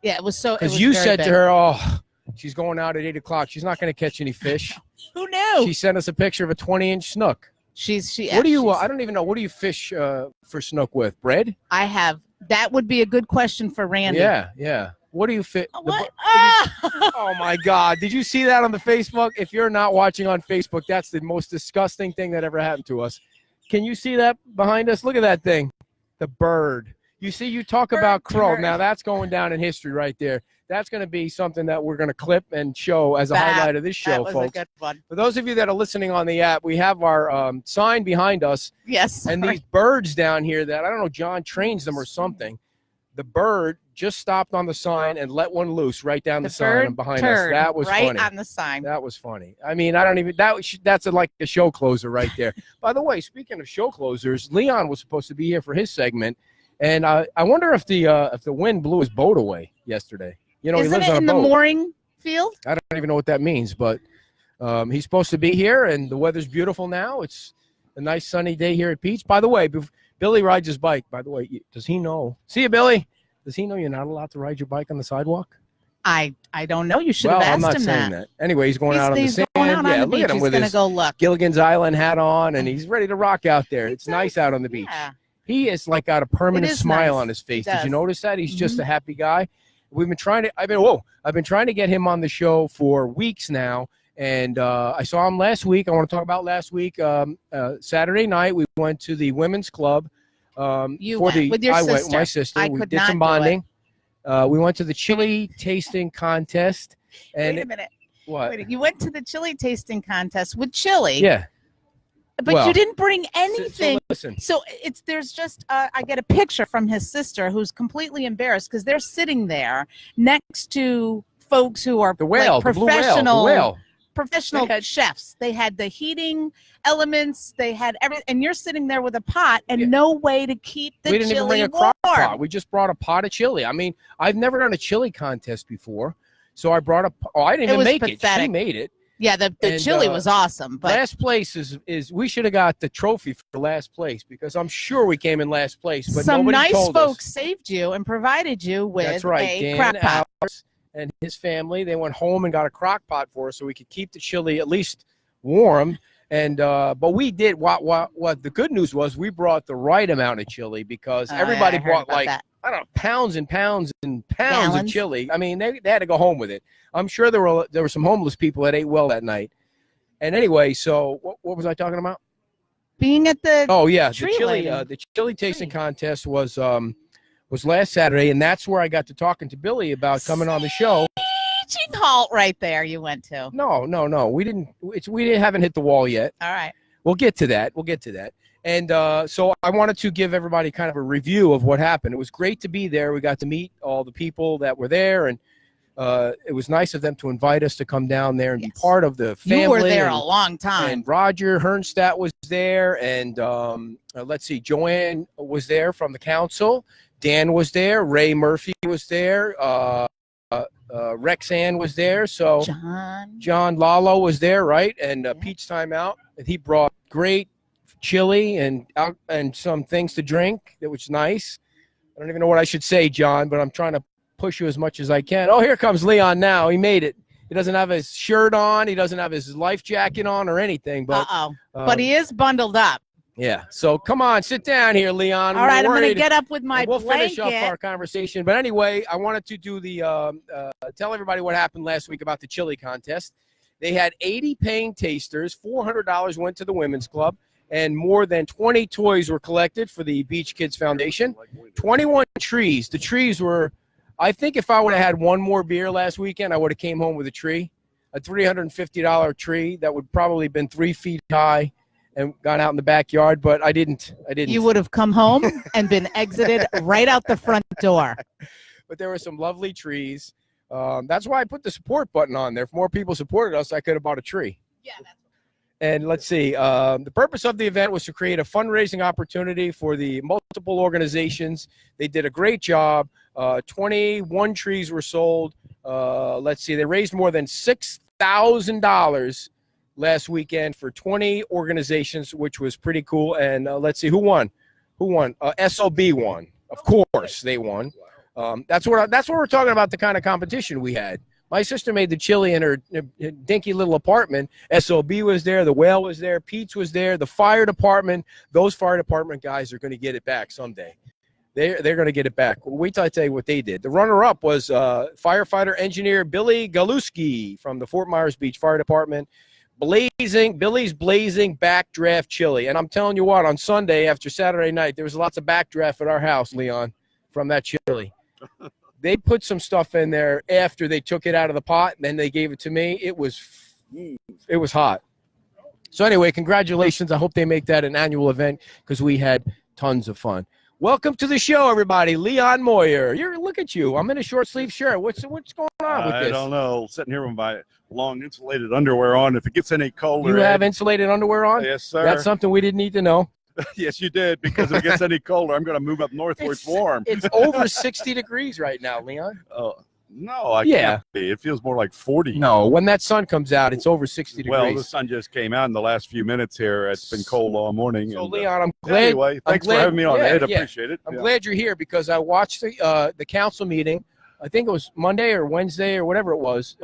Speaker 2: Yeah, it was so.
Speaker 3: Because you said to her, "Oh, she's going out at 8 o'clock. She's not going to catch any fish."
Speaker 2: Who knew?
Speaker 3: She sent us a picture of a 20-inch snook. What do you? I don't even know. What do you fish for snook with? Bread?
Speaker 2: I have. That would be a good question for Randy.
Speaker 3: Yeah. What do you fit?
Speaker 2: What?
Speaker 3: Oh my God! Did you see that on the Facebook? If you're not watching on Facebook, that's the most disgusting thing that ever happened to us. Can you see that behind us? Look at that thing, the bird. You see, you talk about crow. Now that's going down in history right there. That's going to be something that we're going to clip and show as a highlight of this show, folks.
Speaker 2: A good one.
Speaker 3: For those of you that are listening on the app, we have our sign behind us.
Speaker 2: Yes.
Speaker 3: And these birds down here that, I don't know, John trains them or something. The bird just stopped on the sign and let one loose right down the sign behind us. That was funny.
Speaker 2: Right on the sign.
Speaker 3: That was funny. I mean, I don't even that's like a show closer right there. By the way, speaking of show closers, Leon was supposed to be here for his segment, and I wonder if the wind blew his boat away yesterday. You know,
Speaker 2: Isn't
Speaker 3: he lives on a
Speaker 2: in
Speaker 3: boat.
Speaker 2: The mooring field?
Speaker 3: I don't even know what that means, but he's supposed to be here, and the weather's beautiful now. It's a nice sunny day here at Pete's. By the way, Billy rides his bike. By the way, does he know? See you, Billy. Does he know you're not allowed to ride your bike on the sidewalk?
Speaker 2: I don't know. You should have asked him that.
Speaker 3: I'm not saying that. Anyway, he's going out on the sand.
Speaker 2: Going out on the beach.
Speaker 3: Look at him
Speaker 2: he's
Speaker 3: with
Speaker 2: gonna
Speaker 3: his
Speaker 2: go look.
Speaker 3: Gilligan's Island hat on, and he's ready to rock out there. It's nice out on the beach.
Speaker 2: Yeah.
Speaker 3: He is like got a permanent smile
Speaker 2: nice.
Speaker 3: on his face. Did you notice that? He's just a happy guy. We've been trying to. I've been trying to get him on the show for weeks now, and I saw him last week. I want to talk about last week. Saturday night, we went to the women's club.
Speaker 2: You went with your sister.
Speaker 3: I went with my sister. We did some bonding. We went to the chili tasting contest. And
Speaker 2: wait a minute.
Speaker 3: What?
Speaker 2: Wait, you went to the chili tasting contest with chili.
Speaker 3: Yeah.
Speaker 2: But you didn't bring anything.
Speaker 3: So listen.
Speaker 2: So there's just I get a picture from his sister who's completely embarrassed because they're sitting there next to folks who are
Speaker 3: the whale,
Speaker 2: professional
Speaker 3: the blue whale.
Speaker 2: professional
Speaker 3: They had-
Speaker 2: chefs. They had the heating elements. They had everything, and you're sitting there with a pot and
Speaker 3: Yeah.
Speaker 2: no way to keep the
Speaker 3: we didn't even
Speaker 2: chili
Speaker 3: bring a
Speaker 2: warm.
Speaker 3: crock pot. We just brought a pot of chili. I mean, I've never done a chili contest before, so I brought I didn't
Speaker 2: It
Speaker 3: even
Speaker 2: was
Speaker 3: make it. She
Speaker 2: pathetic.
Speaker 3: made it.
Speaker 2: Yeah, the
Speaker 3: And,
Speaker 2: chili was awesome, but
Speaker 3: Last place is we should have got the trophy for last place because I'm sure we came in last place. But
Speaker 2: some
Speaker 3: nobody
Speaker 2: nice
Speaker 3: told
Speaker 2: folks
Speaker 3: us.
Speaker 2: saved you and provided you with
Speaker 3: That's right.
Speaker 2: a
Speaker 3: Dan
Speaker 2: crock pot.
Speaker 3: Alex and his family, they went home and got a crock pot for us so we could keep the chili at least warm. And but we did what the good news was we brought the right amount of chili because everybody
Speaker 2: I heard
Speaker 3: brought
Speaker 2: about
Speaker 3: like
Speaker 2: that.
Speaker 3: I don't know, pounds and pounds and pounds
Speaker 2: Gallons.
Speaker 3: of chili. I mean, they had to go home with it. I'm sure there were some homeless people that ate well that night. And anyway, so what was I talking about?
Speaker 2: Being at the
Speaker 3: Oh yeah,
Speaker 2: Tree lady.
Speaker 3: the chili tasting contest was last Saturday, and that's where I got to talking to Billy about coming on the show.
Speaker 2: Screeching halt right there you went to.
Speaker 3: No, we haven't hit the wall yet.
Speaker 2: All right.
Speaker 3: We'll get to that. And so I wanted to give everybody kind of a review of what happened. It was great to be there. We got to meet all the people that were there, and it was nice of them to invite us to come down there and be
Speaker 2: Yes.
Speaker 3: part of the family.
Speaker 2: You were there
Speaker 3: and,
Speaker 2: a long time.
Speaker 3: and Roger Hernstadt was there, and let's see, Joanne was there from the council. Dan was there. Ray Murphy was there. Rexanne was there. So John Lalo was there, right? And Pete's Time Out. And he brought great chili and some things to drink. That was nice. I don't even know what I should say, John, but I'm trying to push you as much as I can. Oh, here comes Leon now. He made it. He doesn't have his shirt on. He doesn't have his life jacket on or anything. But
Speaker 2: but he is bundled up.
Speaker 3: yeah. So come on, sit down here, Leon.
Speaker 2: All right, I'm going to
Speaker 3: worried.
Speaker 2: get up with my
Speaker 3: And we'll
Speaker 2: blanket.
Speaker 3: finish up our conversation. But anyway, I wanted to do the tell everybody what happened last week about the chili contest. They had 80 paying tasters. $400 went to the Women's Club, and more than 20 toys were collected for the Beach Kids Foundation. 21 trees. The trees were, I think, if I would have had one more beer last weekend, I would have came home with a tree, a $350 tree that would probably been 3 feet high and gone out in the backyard, but I didn't.
Speaker 2: You would have come home and been exited right out the front door.
Speaker 3: But there were some lovely trees. That's why I put the support button on there. If more people supported us, I could have bought a tree.
Speaker 2: Yeah, that's
Speaker 3: And let's see. The purpose of the event was to create a fundraising opportunity for the multiple organizations. They did a great job. 21 trees were sold. Let's see. They raised more than $6,000 last weekend for 20 organizations, which was pretty cool. And let's see who won. SOB won. Of course, they won. That's what we're talking about. The kind of competition we had. My sister made the chili in her dinky little apartment. SOB was there. The Whale was there. Pete's was there. The fire department. Those fire department guys are going to get it back someday. They're going to get it back. Wait till I tell you what they did. The runner-up was firefighter engineer Billy Galuski from the Fort Myers Beach Fire Department. Billy's blazing backdraft chili. And I'm telling you what, on Sunday after Saturday night, there was lots of backdraft at our house, Leon, from that chili. They put some stuff in there after they took it out of the pot, and then they gave it to me. It was hot. So anyway, congratulations. I hope they make that an annual event because we had tons of fun. Welcome to the show, everybody. Leon Moyer. Look at you. I'm in a short sleeve shirt. What's going on with this?
Speaker 5: I don't know. Sitting here with my long insulated underwear on. If it gets any colder.
Speaker 3: You have insulated underwear on?
Speaker 5: Yes, sir.
Speaker 3: That's something we didn't need to know.
Speaker 5: Yes, you did. Because if it gets any colder, I'm going to move up north where it's warm.
Speaker 3: It's over 60 degrees right now, Leon.
Speaker 5: No, I can't be. It feels more like 40.
Speaker 3: No, when that sun comes out, it's over 60 degrees.
Speaker 5: Well, the sun just came out in the last few minutes here. It's been cold all morning.
Speaker 3: So,
Speaker 5: and,
Speaker 3: Leon, I'm glad.
Speaker 5: Anyway, thanks for having me on. I appreciate it.
Speaker 3: I'm glad you're here because I watched the council meeting. I think it was Monday or Wednesday or whatever it was.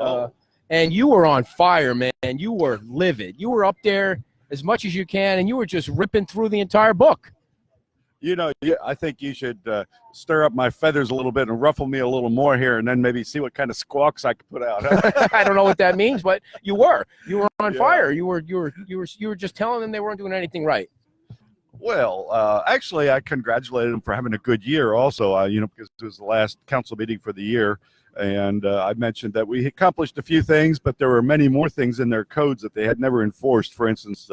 Speaker 3: And you were on fire, man. You were livid. You were up there as much as you can, and you were just ripping through the entire book.
Speaker 5: You know, I think you should stir up my feathers a little bit and ruffle me a little more here, and then maybe see what kind of squawks I could put out.
Speaker 3: I don't know what that means, but you were on fire. You were just telling them they weren't doing anything right.
Speaker 5: Well, actually, I congratulated him for having a good year also, because it was the last council meeting for the year. And I mentioned that we accomplished a few things, but there were many more things in their codes that they had never enforced. For instance,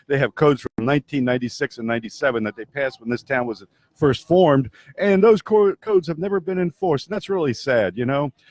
Speaker 5: they have codes from 1996 and 97 that they passed when this town was first formed, and those codes have never been enforced. And that's really sad.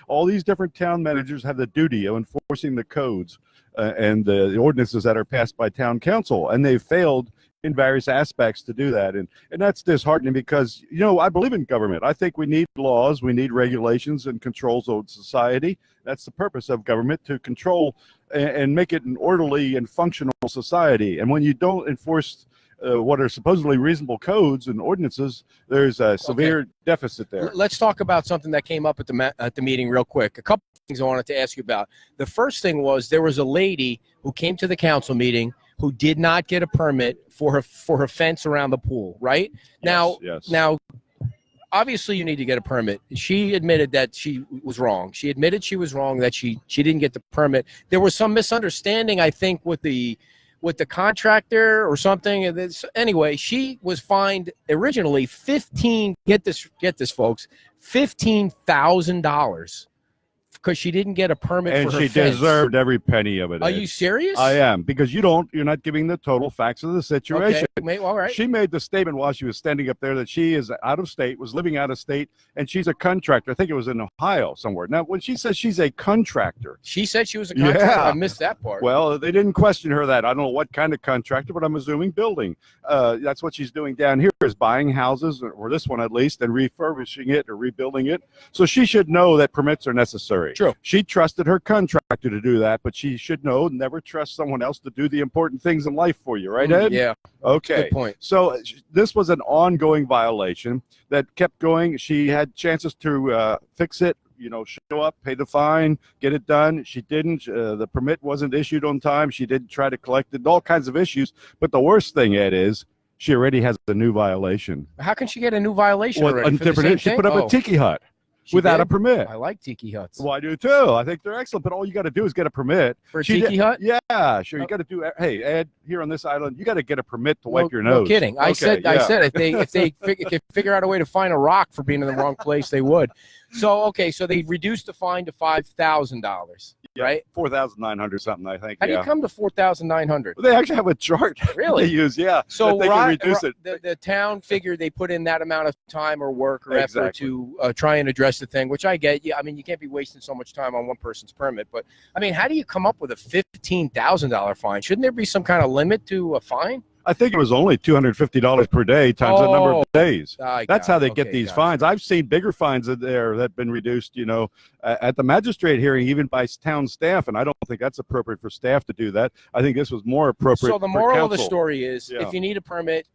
Speaker 5: All these different town managers have the duty of enforcing the codes and the ordinances that are passed by town council, and they've failed in various aspects to do that. And that's disheartening because, I believe in government. I think we need laws, we need regulations and controls of society. That's the purpose of government, to control and make it an orderly and functional society. And when you don't enforce what are supposedly reasonable codes and ordinances, there's a severe deficit there.
Speaker 3: Let's talk about something that came up at the meeting real quick. A couple things I wanted to ask you about. The first thing was there was a lady who came to the council meeting who did not get a permit for her fence around the pool, right?
Speaker 5: Yes.
Speaker 3: Now, obviously you need to get a permit. She admitted that she was wrong. She admitted she was wrong, that she didn't get the permit. There was some misunderstanding, I think, with the contractor or something. Anyway, she was fined originally get this folks, $15,000. Because she didn't get a permit
Speaker 5: and
Speaker 3: for her
Speaker 5: she
Speaker 3: fence.
Speaker 5: Deserved every penny of it.
Speaker 3: Are
Speaker 5: Ed.
Speaker 3: you serious?
Speaker 5: I am, because you're not giving the total facts of the situation.
Speaker 3: Okay, all right.
Speaker 5: She made the statement while she was standing up there that she is out of state, was living out of state, and she's a contractor. I think it was in Ohio somewhere. Now, when she says she's a contractor,
Speaker 3: She said she was a contractor.
Speaker 5: Yeah.
Speaker 3: I missed that part.
Speaker 5: well, they didn't question her that. I don't know what kind of contractor, but I'm assuming building. That's what she's doing down here, is buying houses, or this one at least, and refurbishing it or rebuilding it. So she should know that permits are necessary.
Speaker 3: True.
Speaker 5: She trusted her contractor to do that, but she should know, never trust someone else to do the important things in life for you, right, Ed?
Speaker 3: Yeah.
Speaker 5: Okay.
Speaker 3: Good point.
Speaker 5: So this was an ongoing violation that kept going. She had chances to fix it, show up, pay the fine, get it done. She didn't. The permit wasn't issued on time. She didn't try to collect it. All kinds of issues. But the worst thing, Ed, is she already has a new violation.
Speaker 3: How can she get a new violation already? For the same
Speaker 5: She
Speaker 3: thing?
Speaker 5: put up a tiki hut
Speaker 3: She
Speaker 5: without
Speaker 3: did?
Speaker 5: a permit.
Speaker 3: I like tiki huts.
Speaker 5: Well, I do too. I think they're excellent, but all you got to do is get a permit.
Speaker 3: For a
Speaker 5: She
Speaker 3: tiki hut?
Speaker 5: Yeah, sure. You got to do. Hey, Ed, here on this island, you got to get a permit to wipe your
Speaker 3: No
Speaker 5: nose.
Speaker 3: kidding. I said if they could figure out a way to find a rock for being in the wrong place, they would. So they reduced the fine to $5,000, right?
Speaker 5: 4,900 something, I think.
Speaker 3: How do you come to 4,900?
Speaker 5: They actually have a chart.
Speaker 3: Really?
Speaker 5: They use, yeah.
Speaker 3: So
Speaker 5: that they can reduce it.
Speaker 3: The town figured they put in that amount of time or work or effort
Speaker 5: Exactly.
Speaker 3: to try and address the thing, which I get. Yeah, I mean, you can't be wasting so much time on one person's permit. But I mean, how do you come up with a $15,000 fine? Shouldn't there be some kind of limit to a fine?
Speaker 5: I think it was only $250 per day times the number of days. That's how they get these fines. I've seen bigger fines in there that have been reduced, at the magistrate hearing, even by town staff, and I don't think that's appropriate for staff to do that. I think this was more appropriate.
Speaker 3: So the
Speaker 5: for
Speaker 3: moral of the
Speaker 5: council.
Speaker 3: story is,
Speaker 5: Yeah.
Speaker 3: if you need a permit,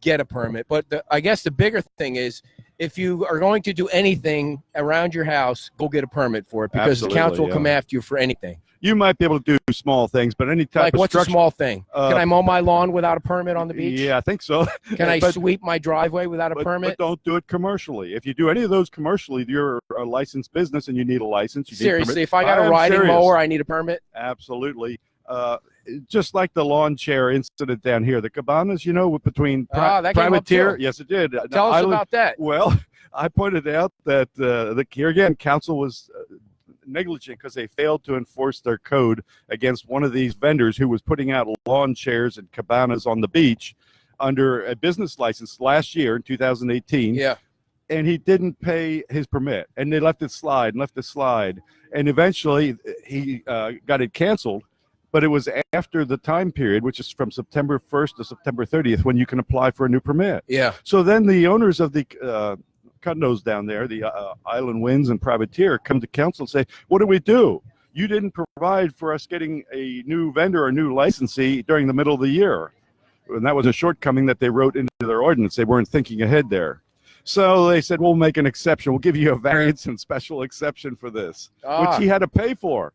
Speaker 3: get a permit. But I guess the bigger thing is, if you are going to do anything around your house, go get a permit for it, because the council will come after you for anything.
Speaker 5: You might be able to do small things, but any type
Speaker 3: Like,
Speaker 5: of
Speaker 3: what's a
Speaker 5: structure.
Speaker 3: small thing? Can I mow my lawn without a permit on the beach?
Speaker 5: Yeah, I think so.
Speaker 3: Can I
Speaker 5: But-
Speaker 3: sweep my driveway without a
Speaker 5: but
Speaker 3: permit?
Speaker 5: don't do it commercially. If you do any of those commercially, you're a licensed business and you need a license. You need
Speaker 3: Seriously,
Speaker 5: permit.
Speaker 3: if I got a
Speaker 5: am
Speaker 3: riding
Speaker 5: serious.
Speaker 3: mower, I need a permit?
Speaker 5: Absolutely. Just like the lawn chair incident down here, the cabanas, between
Speaker 3: that came up
Speaker 5: privateer.
Speaker 3: too.
Speaker 5: Yes, it did.
Speaker 3: Tell us about that.
Speaker 5: Well, I pointed out that here again, council was negligent because they failed to enforce their code against one of these vendors who was putting out lawn chairs and cabanas on the beach under a business license last year in 2018.
Speaker 3: Yeah.
Speaker 5: And he didn't pay his permit, and they let it slide, and eventually he got it canceled. But it was after the time period, which is from September 1st to September 30th, when you can apply for a new permit.
Speaker 3: Yeah.
Speaker 5: So then the owners of the condos down there, the Island Winds and Privateer, come to council and say, what do we do? You didn't provide for us getting a new vendor or new licensee during the middle of the year. And that was a shortcoming that they wrote into their ordinance. They weren't thinking ahead there. So they said, we'll make an exception. We'll give you a variance and special exception for this, which he had to pay for,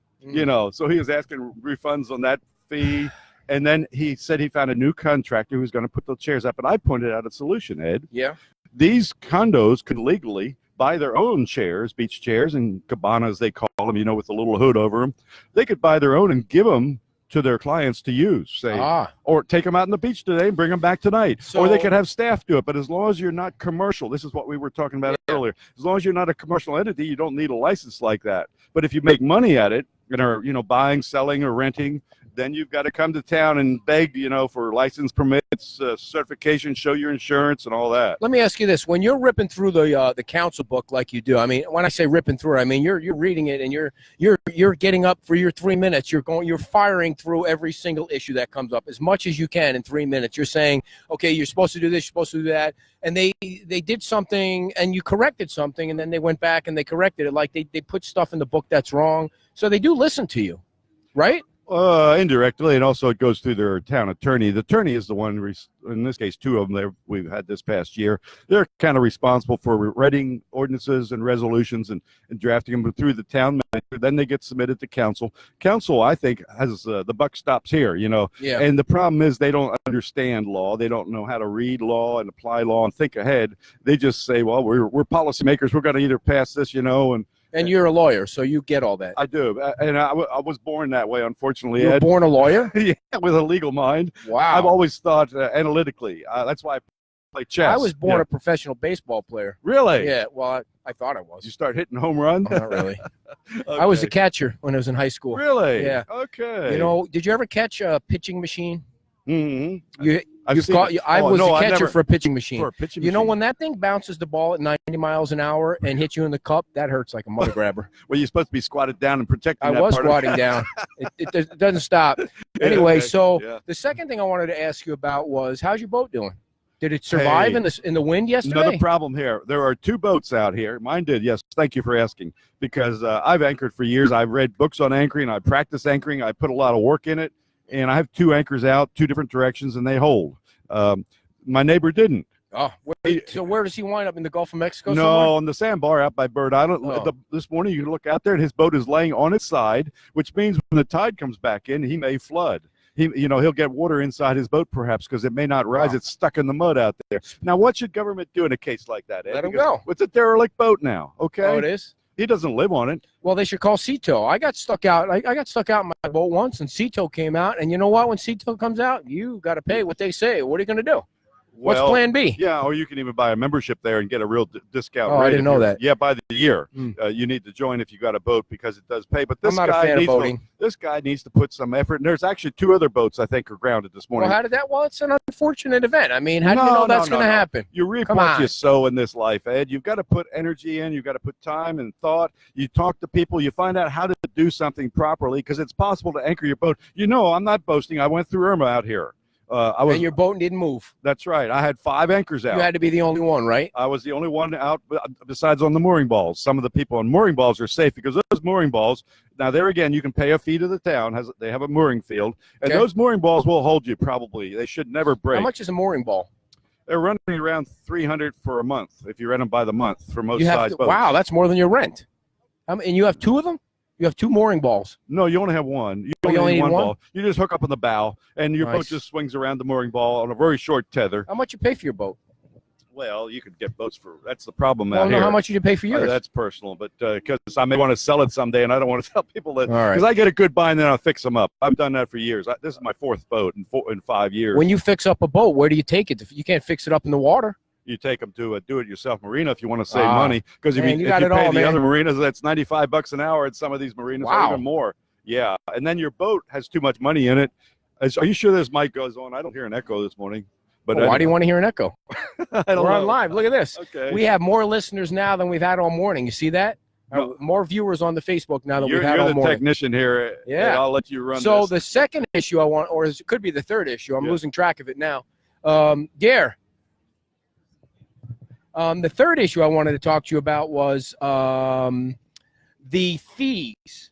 Speaker 5: So he was asking refunds on that fee. And then he said he found a new contractor who was going to put the chairs up. And I pointed out a solution, Ed.
Speaker 3: Yeah.
Speaker 5: These condos could legally buy their own chairs, beach chairs and cabanas, they call them, with a little hood over them. They could buy their own and give them to their clients to use. Say,
Speaker 3: Ah,
Speaker 5: or take them out on the beach today and bring them back tonight. Or they
Speaker 3: So-
Speaker 5: could have staff do it. But as long as you're not commercial, this is what we were talking about earlier. As long as you're not a commercial entity, you don't need a license like that. But if you make money at it and are, buying, selling, or renting, then you've got to come to town and beg, for license permits, certification, show your insurance, and all that.
Speaker 3: let me ask you this: when you're ripping through the council book like you do, I mean, when I say ripping through it, I mean you're reading it and you're getting up for your 3 minutes. You're firing through every single issue that comes up as much as you can in 3 minutes. You're saying, okay, you're supposed to do this, you're supposed to do that, and they did something and you corrected something, and then they went back and they corrected it. Like they put stuff in the book that's wrong, so they do listen to you, right?
Speaker 5: Indirectly, and also it goes through their town attorney. The attorney is the one, in this case, two of them we've had this past year. They're kind of responsible for writing ordinances and resolutions and drafting them through the town manager. Then they get submitted to council. Council, I think, has the buck stops here,
Speaker 3: Yeah.
Speaker 5: And the problem is they don't understand law. They don't know how to read law and apply law and think ahead. They just say, well, we're policymakers. We're going to either pass this,
Speaker 3: And you're a lawyer, so you get all that.
Speaker 5: I do. And I was born that way, unfortunately,
Speaker 3: You were
Speaker 5: Ed.
Speaker 3: born a lawyer?
Speaker 5: Yeah, with a legal mind.
Speaker 3: Wow.
Speaker 5: I've always thought analytically. That's why I play chess.
Speaker 3: I was born
Speaker 5: Yeah.
Speaker 3: a professional baseball player.
Speaker 5: Really?
Speaker 3: Yeah, well, I thought I
Speaker 5: Did you
Speaker 3: was.
Speaker 5: start hitting home runs?
Speaker 3: Not really. I was a catcher when I was in high school.
Speaker 5: Really?
Speaker 3: Yeah.
Speaker 5: Okay.
Speaker 3: Did you ever catch a pitching machine?
Speaker 5: Mm-hmm.
Speaker 3: You caught. I was a catcher for a pitching machine.
Speaker 5: for a pitching
Speaker 3: You know,
Speaker 5: machine.
Speaker 3: when that thing bounces the ball at 90 miles an hour and hits you in the cup, that hurts like a mother grabber.
Speaker 5: Well, you're supposed to be squatted down and protecting.
Speaker 3: I
Speaker 5: that
Speaker 3: was
Speaker 5: part of-
Speaker 3: squatting down. It doesn't stop. Anyway,
Speaker 5: Okay.
Speaker 3: so
Speaker 5: Yeah.
Speaker 3: the second thing I wanted to ask you about was, how's your boat doing? Did it survive
Speaker 5: Hey.
Speaker 3: in the wind yesterday?
Speaker 5: Another problem here. There are two boats out here. Mine did, yes. Thank you for asking. Because I've anchored for years. I've read books on anchoring. I practice anchoring. I put a lot of work in it. And I have two anchors out, two different directions, and they hold. My neighbor didn't.
Speaker 3: Oh, so where does he wind up in the Gulf of Mexico?
Speaker 5: No,
Speaker 3: somewhere?
Speaker 5: on the sandbar out by Bird Island.
Speaker 3: Oh.
Speaker 5: This morning, you can look out there, and his boat is laying on its side, which means when the tide comes back in, he may flood. He'll get water inside his boat, perhaps, because it may not rise.
Speaker 3: Wow.
Speaker 5: It's stuck in the mud out there. Now, what should government do in a case like that, Ed?
Speaker 3: Let him
Speaker 5: Because
Speaker 3: go.
Speaker 5: It's a derelict boat now. Okay,
Speaker 3: Oh, it is.
Speaker 5: he doesn't live on it.
Speaker 3: Well, they should call Cito. I got stuck out. I got stuck out in my boat once, and Cito came out. And you know what? When Cito comes out, you got to pay what they say. What are you going to do? What's
Speaker 5: Well,
Speaker 3: Plan B?
Speaker 5: Yeah, or you can even buy a membership there and get a real discount.
Speaker 3: Oh, I
Speaker 5: rate
Speaker 3: didn't
Speaker 5: if
Speaker 3: know
Speaker 5: you're-
Speaker 3: that.
Speaker 5: Yeah, by the year.
Speaker 3: Hmm.
Speaker 5: You need to join if you got a boat because it does pay. But this
Speaker 3: I'm not a
Speaker 5: guy
Speaker 3: fan of
Speaker 5: needs
Speaker 3: boating.
Speaker 5: this guy needs to put some effort. And there's actually two other boats I think are grounded this morning.
Speaker 3: Well, how did that? Well, it's an unfortunate event. I mean, how do you know that's going to happen?
Speaker 5: You reap
Speaker 3: Come
Speaker 5: what you
Speaker 3: on.
Speaker 5: sow in this life, Ed. You've got to put energy in. You've got to put time and thought. You talk to people. You find out how to do something properly because it's possible to anchor your boat. I'm not boasting. I went through Irma out here.
Speaker 3: And your boat didn't move.
Speaker 5: That's right. I had 5 anchors out.
Speaker 3: You had to be the only one, right?
Speaker 5: I was the only one out besides on the mooring balls. Some of the people on mooring balls are safe because those mooring balls, now there again, you can pay a fee to the town. They have a mooring field. And
Speaker 3: Okay.
Speaker 5: those mooring balls will hold you probably. They should never break.
Speaker 3: How much is a mooring ball?
Speaker 5: They're running around $300 for a month if you rent them by the month for most
Speaker 3: You have
Speaker 5: size
Speaker 3: to,
Speaker 5: boats.
Speaker 3: wow, that's more than your rent. And you have 2 of them? You have 2 mooring balls.
Speaker 5: No, you only have one. You
Speaker 3: Oh,
Speaker 5: only need one
Speaker 3: one?
Speaker 5: ball. You just hook up on the bow, and your boat
Speaker 3: Nice.
Speaker 5: just swings around the mooring ball on a very short tether.
Speaker 3: How much you pay for your boat?
Speaker 5: Well, you could get boats for. That's the problem
Speaker 3: Well,
Speaker 5: out
Speaker 3: no,
Speaker 5: here.
Speaker 3: how much did you pay for yours?
Speaker 5: That's personal, but because I may want to sell it someday, and I don't want to tell people that
Speaker 3: All right.
Speaker 5: because I get a good buy and then I'll fix them up. I've done that for years. This is my 4th boat in 5 years.
Speaker 3: When you fix up a boat, where do you take it? You can't fix it up in the water.
Speaker 5: You take them to a do-it-yourself marina if you want to save
Speaker 3: Ah,
Speaker 5: money, because if
Speaker 3: man,
Speaker 5: you
Speaker 3: you got it
Speaker 5: pay
Speaker 3: all,
Speaker 5: the
Speaker 3: man.
Speaker 5: other marinas, that's $95 an hour at some of these marinas, or
Speaker 3: Wow.
Speaker 5: even more. Yeah, and then your boat has too much money in it. Are you sure this mic goes on? I don't hear an echo this morning. But
Speaker 3: Well, why do you want to hear an echo?
Speaker 5: I don't
Speaker 3: We're on
Speaker 5: know.
Speaker 3: live. Look at this.
Speaker 5: Okay.
Speaker 3: We have more listeners now than we've had all morning. You see that?
Speaker 5: No.
Speaker 3: More viewers on the Facebook now than
Speaker 5: You're
Speaker 3: we've had all
Speaker 5: the
Speaker 3: morning.
Speaker 5: technician here.
Speaker 3: Yeah.
Speaker 5: and I'll let you run
Speaker 3: So
Speaker 5: this.
Speaker 3: the second issue I want, or it could be the third issue. I'm
Speaker 5: Yeah.
Speaker 3: losing track of it now. Gare. The third issue I wanted to talk to you about was the fees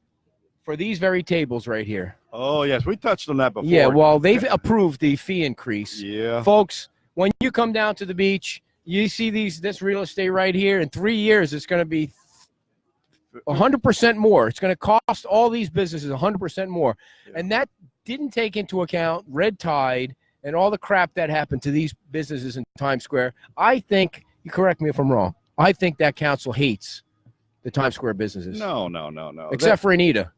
Speaker 3: for these very tables right here.
Speaker 5: Oh, yes. We touched on that before.
Speaker 3: Yeah, well, they've approved the fee increase.
Speaker 5: Yeah.
Speaker 3: Folks, when you come down to the beach, you see this real estate right here. In 3 years, it's going to be 100% more. It's going to cost all these businesses 100% more.
Speaker 5: Yeah.
Speaker 3: And that didn't take into account red tide and all the crap that happened to these businesses in Times Square. I think, you correct me if I'm wrong, I think that council hates the Times Square businesses.
Speaker 5: No.
Speaker 3: Except for Anita.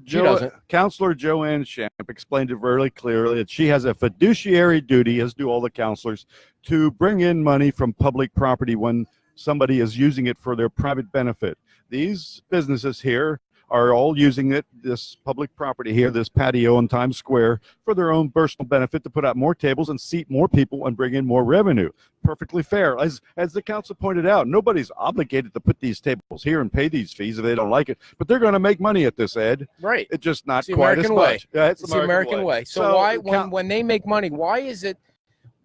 Speaker 3: She doesn't.
Speaker 5: Counselor Joanne Shamp explained it very clearly that she has a fiduciary duty, as do all the counselors, to bring in money from public property when somebody is using it for their private benefit. These businesses here are all using this public property here, this patio in Times Square, for their own personal benefit to put out more tables and seat more people and bring in more revenue. Perfectly fair. As the council pointed out, nobody's obligated to put these tables here and pay these fees if they don't like it, but they're going to make money at this, Ed.
Speaker 3: Right.
Speaker 5: It's just not
Speaker 3: It's the
Speaker 5: quite
Speaker 3: American
Speaker 5: as
Speaker 3: way.
Speaker 5: much. Yeah,
Speaker 3: It's the American way. So why,
Speaker 5: count-
Speaker 3: when they make money, why is it?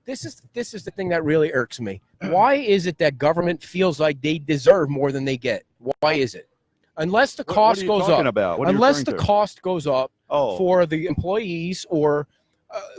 Speaker 3: This is the thing that really irks me. Why is it that government feels like they deserve more than they get? Why is it? Unless the
Speaker 5: what
Speaker 3: cost
Speaker 5: are you
Speaker 3: goes
Speaker 5: talking
Speaker 3: up.
Speaker 5: about? What are you
Speaker 3: Unless
Speaker 5: referring
Speaker 3: the
Speaker 5: to?
Speaker 3: cost goes up
Speaker 5: Oh.
Speaker 3: for the employees or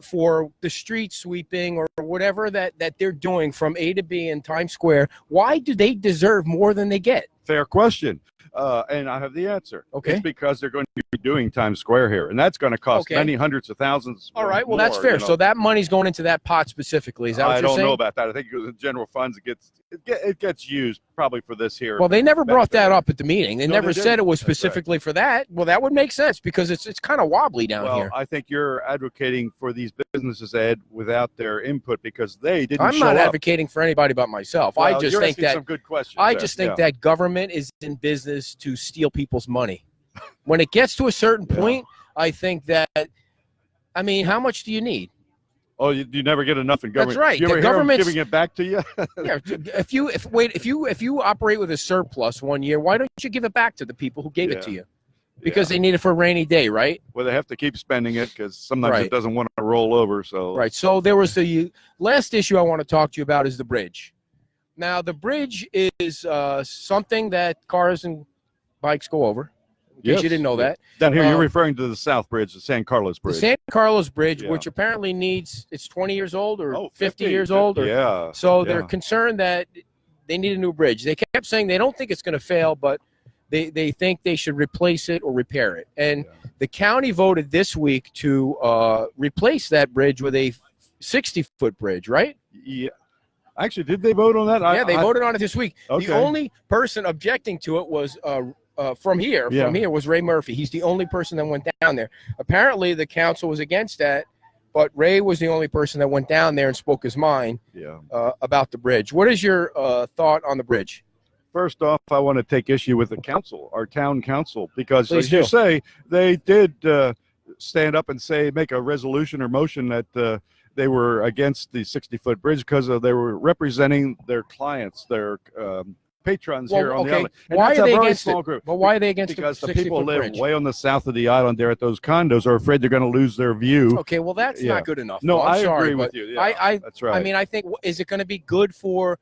Speaker 3: for the street sweeping or whatever that they're doing from A to B in Times Square, why do they deserve more than they get?
Speaker 5: Fair question. And I have the answer.
Speaker 3: Okay.
Speaker 5: It's because they're going to be doing Times Square here, and that's going to cost
Speaker 3: Okay.
Speaker 5: many hundreds of thousands.
Speaker 3: All
Speaker 5: or
Speaker 3: right, well,
Speaker 5: more,
Speaker 3: that's fair.
Speaker 5: you know.
Speaker 3: So that money's going into that pot specifically. Is that what
Speaker 5: I
Speaker 3: you're
Speaker 5: don't
Speaker 3: saying?
Speaker 5: know about that. I think the general funds it gets used probably for this here.
Speaker 3: Well, they never brought that
Speaker 5: benefit.
Speaker 3: up at the meeting. They
Speaker 5: No,
Speaker 3: never
Speaker 5: they
Speaker 3: said it
Speaker 5: didn't.
Speaker 3: was
Speaker 5: That's right.
Speaker 3: specifically for that. Well, that would make sense because it's kind of wobbly down
Speaker 5: Well,
Speaker 3: here.
Speaker 5: I think you're advocating for these businesses, Ed, without their input because they didn't
Speaker 3: I'm
Speaker 5: show
Speaker 3: not
Speaker 5: up.
Speaker 3: advocating for anybody but myself.
Speaker 5: Well,
Speaker 3: I just
Speaker 5: you're
Speaker 3: think
Speaker 5: asking
Speaker 3: that
Speaker 5: some good questions.
Speaker 3: I
Speaker 5: there.
Speaker 3: just think
Speaker 5: Yeah.
Speaker 3: that government is in business to steal people's money. When it gets to a certain
Speaker 5: Yeah.
Speaker 3: point, I think that, I mean, how much do you need?
Speaker 5: Oh, you never get enough in government.
Speaker 3: right.
Speaker 5: You
Speaker 3: The
Speaker 5: ever hear 'em
Speaker 3: government's-
Speaker 5: giving it back to you?
Speaker 3: Yeah, if you operate with a surplus one year, why don't you give it back to the people who gave it to you? Because they need it for a rainy day, right?
Speaker 5: Well, they have to keep spending it because sometimes
Speaker 3: Right.
Speaker 5: it doesn't want to roll over. So
Speaker 3: Right. So there was the last issue I want to talk to you about is the bridge. Now, the bridge is something that cars and bikes go over. In case
Speaker 5: Yes.
Speaker 3: you didn't know that.
Speaker 5: down here, you're
Speaker 3: Um,
Speaker 5: referring to the South Bridge, the San Carlos
Speaker 3: The
Speaker 5: Bridge.
Speaker 3: San Carlos Bridge,
Speaker 5: Yeah.
Speaker 3: which apparently it's 20 years old or
Speaker 5: Oh,
Speaker 3: 50 years old. Or,
Speaker 5: yeah.
Speaker 3: So they're
Speaker 5: yeah.
Speaker 3: concerned that they need a new bridge. They kept saying they don't think it's going to fail, but they think they should replace it or repair it. And the county voted this week to replace that bridge with a 60-foot bridge, right?
Speaker 5: Yeah. Actually, did they vote on that?
Speaker 3: Yeah, they voted on it this week.
Speaker 5: Okay.
Speaker 3: The only person objecting to it was from here was Ray Murphy. He's the only person that went down there. Apparently, the council was against that, but Ray was the only person that went down there and spoke his mind
Speaker 5: Yeah.
Speaker 3: about the bridge. What is your thought on the bridge?
Speaker 5: First off, I want to take issue with the council, our town council, because
Speaker 3: Please
Speaker 5: as you
Speaker 3: do.
Speaker 5: say, they did stand up and make a resolution or motion that they were against the 60-foot bridge because they were representing their clients, their patrons
Speaker 3: Well,
Speaker 5: here on the
Speaker 3: okay.
Speaker 5: island. And
Speaker 3: Why
Speaker 5: that's
Speaker 3: are
Speaker 5: a
Speaker 3: they
Speaker 5: very
Speaker 3: against
Speaker 5: small
Speaker 3: it?
Speaker 5: group.
Speaker 3: But why are they against
Speaker 5: Because
Speaker 3: the
Speaker 5: the
Speaker 3: 60
Speaker 5: people
Speaker 3: foot
Speaker 5: live
Speaker 3: bridge?
Speaker 5: way on the south of the island there at those condos are afraid they're going to lose their view.
Speaker 3: Okay, well that's
Speaker 5: Yeah.
Speaker 3: not good enough.
Speaker 5: No,
Speaker 3: I'm
Speaker 5: I
Speaker 3: sorry,
Speaker 5: agree with
Speaker 3: but
Speaker 5: you. Yeah,
Speaker 3: I
Speaker 5: that's right.
Speaker 3: I mean, I think is it going to be good for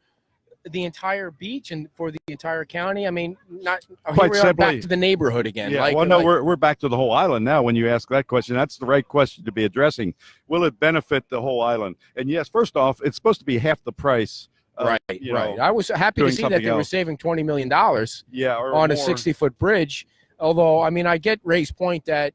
Speaker 3: the entire beach and for the entire county? I mean, not here
Speaker 5: Quite
Speaker 3: we are
Speaker 5: simply.
Speaker 3: back to the neighborhood again.
Speaker 5: Yeah,
Speaker 3: Like,
Speaker 5: well, no,
Speaker 3: like-
Speaker 5: we're back to the whole island now. When you ask that question, that's the right question to be addressing. Will it benefit the whole island? And yes, first off, it's supposed to be half the price.
Speaker 3: right.
Speaker 5: you
Speaker 3: Right.
Speaker 5: know,
Speaker 3: I was happy to
Speaker 5: doing
Speaker 3: see that
Speaker 5: something
Speaker 3: they were
Speaker 5: else.
Speaker 3: saving $20 million
Speaker 5: Yeah, or
Speaker 3: on a
Speaker 5: more.
Speaker 3: 60-foot bridge. Although, I mean, I get Ray's point that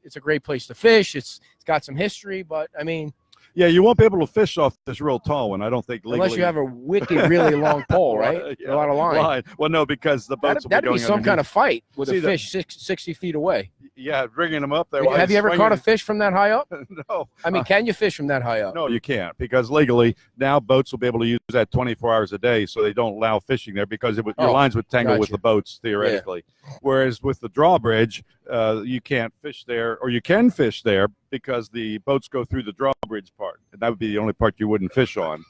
Speaker 3: it's a great place to fish. It's got some history, but I mean,
Speaker 5: Yeah, you won't be able to fish off this real tall one. I don't think legally.
Speaker 3: unless you have a wicked, really long pole, right?
Speaker 5: Yeah,
Speaker 3: A lot of line.
Speaker 5: Well, no, because the boats will be
Speaker 3: That'd
Speaker 5: going
Speaker 3: be some kind
Speaker 5: underneath.
Speaker 3: of fight with
Speaker 5: See,
Speaker 3: a fish 60 feet away.
Speaker 5: Yeah, bringing them up there.
Speaker 3: Have you ever caught a fish from that high up?
Speaker 5: No.
Speaker 3: I mean, can you fish from that high up?
Speaker 5: No, you can't because legally now boats will be able to use that 24 hours a day, so they don't allow fishing there because your
Speaker 3: Oh,
Speaker 5: lines would tangle with
Speaker 3: gotcha.
Speaker 5: the boats theoretically. Whereas with the drawbridge, you can't fish there, or you can fish there because the boats go through the drawbridge part, and that would be the only part you wouldn't fish on.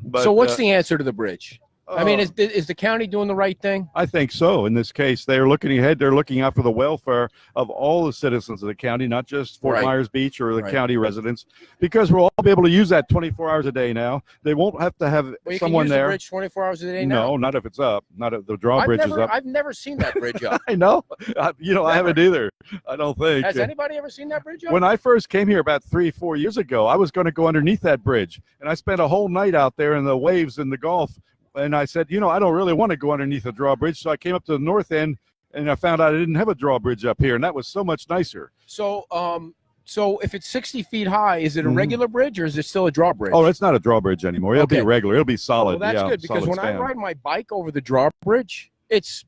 Speaker 5: But,
Speaker 3: So what's the answer to the bridge? I mean,
Speaker 5: uh,
Speaker 3: is the county doing the right thing?
Speaker 5: I think so. In this case, they are looking ahead. They're looking out for the welfare of all the citizens of the county, not just Fort
Speaker 3: Right.
Speaker 5: Myers Beach or the
Speaker 3: Right.
Speaker 5: county residents, because we'll all be able to use that 24 hours a day now. They won't have to have
Speaker 3: Well, you
Speaker 5: someone
Speaker 3: can use
Speaker 5: there.
Speaker 3: the bridge 24 hours a day now.
Speaker 5: No, not if it's up. Not if the drawbridge is up.
Speaker 3: I've never seen that bridge up.
Speaker 5: I know. I haven't either. I don't think.
Speaker 3: Has anybody ever seen that bridge up?
Speaker 5: When I first came here about 3-4 years ago, I was going to go underneath that bridge, and I spent a whole night out there in the waves in the Gulf. And I said, I don't really want to go underneath the drawbridge. So I came up to the north end, and I found out I didn't have a drawbridge up here, and that was so much nicer.
Speaker 3: So, so if it's 60 feet high, is it a
Speaker 5: Mhm.
Speaker 3: regular bridge or is it still a drawbridge?
Speaker 5: Oh, it's not a drawbridge anymore. It'll be
Speaker 3: Okay.
Speaker 5: regular. It'll be solid.
Speaker 3: well, that's
Speaker 5: yeah,
Speaker 3: good because
Speaker 5: solid
Speaker 3: when I
Speaker 5: span.
Speaker 3: ride my bike over the drawbridge, it's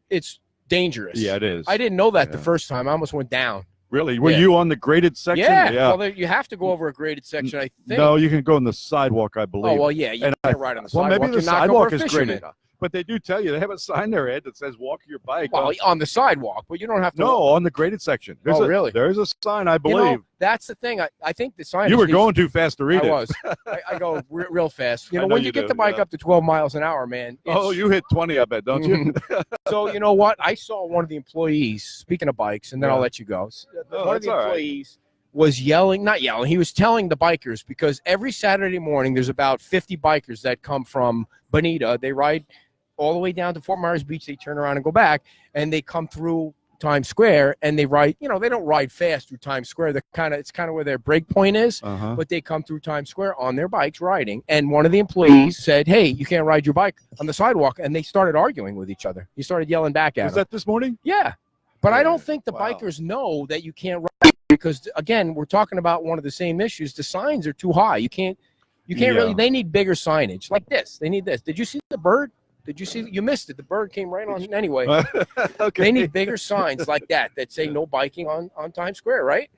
Speaker 3: dangerous.
Speaker 5: Yeah, it is.
Speaker 3: I didn't know that the
Speaker 5: Yeah.
Speaker 3: first time. I almost went down.
Speaker 5: Really? Were
Speaker 3: Yeah.
Speaker 5: you on the graded section?
Speaker 3: Yeah. Well, you have to go over a graded section, I think.
Speaker 5: No, you can go on the sidewalk, I believe.
Speaker 3: Oh, well, yeah. You
Speaker 5: And
Speaker 3: can't ride on the
Speaker 5: well,
Speaker 3: sidewalk.
Speaker 5: maybe the
Speaker 3: You're knocking
Speaker 5: sidewalk
Speaker 3: over a
Speaker 5: is
Speaker 3: fisherman.
Speaker 5: graded. But they do tell you, they have a sign there, Ed, that says walk your bike.
Speaker 3: Well, on the sidewalk, but you don't have to.
Speaker 5: No, on the graded section.
Speaker 3: Oh, really?
Speaker 5: There's a sign, I
Speaker 3: You
Speaker 5: believe.
Speaker 3: know, that's the thing. I think the sign.
Speaker 5: You were going too fast to read
Speaker 3: I
Speaker 5: it.
Speaker 3: was. I go real fast. You
Speaker 5: I
Speaker 3: know,
Speaker 5: know
Speaker 3: when
Speaker 5: you
Speaker 3: you get
Speaker 5: do,
Speaker 3: the bike
Speaker 5: yeah.
Speaker 3: up to 12 miles an hour, man.
Speaker 5: Oh,
Speaker 3: it's-
Speaker 5: you hit 20, I bet, don't you?
Speaker 3: So you know what? I saw one of the employees. Speaking of bikes, and then
Speaker 5: Yeah.
Speaker 3: I'll let you go.
Speaker 5: Oh,
Speaker 3: One of
Speaker 5: that's
Speaker 3: the
Speaker 5: all right.
Speaker 3: employees was yelling, not yelling. He was telling the bikers, because every Saturday morning there's about 50 bikers that come from Bonita. They ride all the way down to Fort Myers Beach. They turn around and go back, and they come through Times Square, and they ride. You know, they don't ride fast through Times Square. It's kind of where their break point is.
Speaker 5: Uh-huh.
Speaker 3: But they come through Times Square on their bikes riding. And one of the employees said, "Hey, you can't ride your bike on the sidewalk." And they started arguing with each other. He started yelling back at
Speaker 5: Was
Speaker 3: him.
Speaker 5: that this morning?
Speaker 3: Yeah. But I don't think the
Speaker 5: Wow.
Speaker 3: bikers know that you can't ride, because, again, we're talking about one of the same issues. The signs are too high. You can't
Speaker 5: Yeah.
Speaker 3: really, they need bigger signage like this. They need this. Did you see the bird? Did you see? You missed it. The bird came right on. Anyway,
Speaker 5: Okay.
Speaker 3: they need bigger signs like that say no biking on Times Square, right?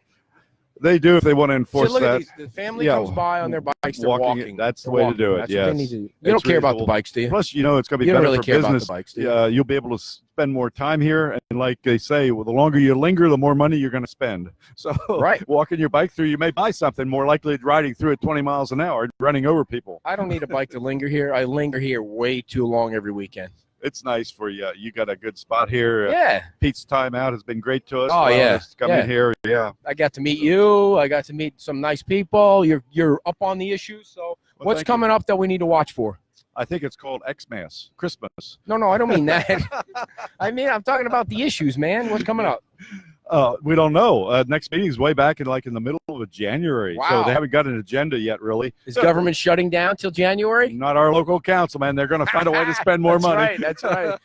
Speaker 5: They do if they want to
Speaker 3: So
Speaker 5: enforce
Speaker 3: look
Speaker 5: that.
Speaker 3: at these. The family
Speaker 5: Yeah,
Speaker 3: comes by on their bikes. They're
Speaker 5: walking
Speaker 3: walking.
Speaker 5: it, that's the
Speaker 3: They're
Speaker 5: way to
Speaker 3: walking.
Speaker 5: do it,
Speaker 3: That's what they
Speaker 5: yes.
Speaker 3: need to do. You
Speaker 5: It's
Speaker 3: don't care about the
Speaker 5: reasonable.
Speaker 3: bikes, do you?
Speaker 5: Plus, you know, it's going to be
Speaker 3: You don't
Speaker 5: better
Speaker 3: really
Speaker 5: for
Speaker 3: care about the
Speaker 5: business.
Speaker 3: bikes, do you?
Speaker 5: You'll be able to spend more time here. And like they say, well, the longer you linger, the more money you're going to spend. So
Speaker 3: Right.
Speaker 5: walking your bike through, you may buy something more likely than riding through at 20 miles an hour, running over people.
Speaker 3: I don't need a bike to linger here. I linger here way too long every weekend.
Speaker 5: It's nice for you. You got a good spot here.
Speaker 3: Yeah.
Speaker 5: Pete's time out has been great to us.
Speaker 3: Oh, yeah.
Speaker 5: Us come
Speaker 3: Yeah.
Speaker 5: in here. Yeah.
Speaker 3: I got to meet you. I got to meet some nice people. You're up on the issues. So
Speaker 5: Well,
Speaker 3: what's
Speaker 5: thank you.
Speaker 3: coming up that we need to watch for?
Speaker 5: I think it's called Xmas, Christmas.
Speaker 3: No, I don't mean that. I'm talking about the issues, man. What's coming up?
Speaker 5: We don't know. Next meeting's way back in the middle of January. So
Speaker 3: Wow.
Speaker 5: they haven't got an agenda yet, really.
Speaker 3: Is government shutting down till January?
Speaker 5: Not our local council, man. They're going to find a way to spend more
Speaker 3: That's
Speaker 5: money.
Speaker 3: Right, that's right.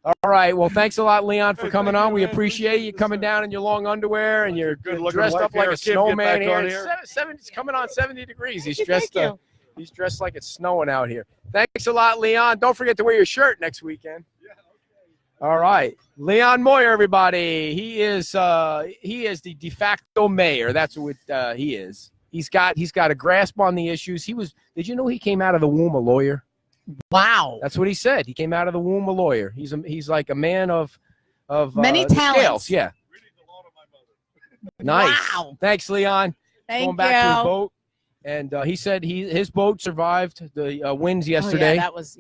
Speaker 3: All right. Well, thanks a lot, Leon, for coming on. We appreciate you coming down in your long underwear and you're
Speaker 5: Good looking
Speaker 3: dressed
Speaker 5: wife
Speaker 3: up like
Speaker 5: here.
Speaker 3: a
Speaker 5: Kim, get
Speaker 3: snowman
Speaker 5: back
Speaker 3: here.
Speaker 5: on
Speaker 3: It's
Speaker 5: here.
Speaker 3: It's coming on 70 degrees. He's
Speaker 2: Thank
Speaker 3: dressed.
Speaker 2: you.
Speaker 3: He's dressed like it's snowing out here. Thanks a lot, Leon. Don't forget to wear your shirt next weekend. All right, Leon Moyer, everybody. He is the de facto mayor. That's what he is. He's got a grasp on the issues. Did you know he came out of the womb a lawyer?
Speaker 2: Wow.
Speaker 3: That's what he said. He came out of the womb a lawyer. He's like a man of
Speaker 2: Many
Speaker 3: the
Speaker 2: talents.
Speaker 3: scales. Yeah. Nice.
Speaker 2: Wow.
Speaker 3: Thanks, Leon.
Speaker 2: Thank
Speaker 3: Going back to his
Speaker 2: you.
Speaker 3: boat, and he said his boat survived the winds
Speaker 2: Oh,
Speaker 3: yesterday.
Speaker 2: yeah, that was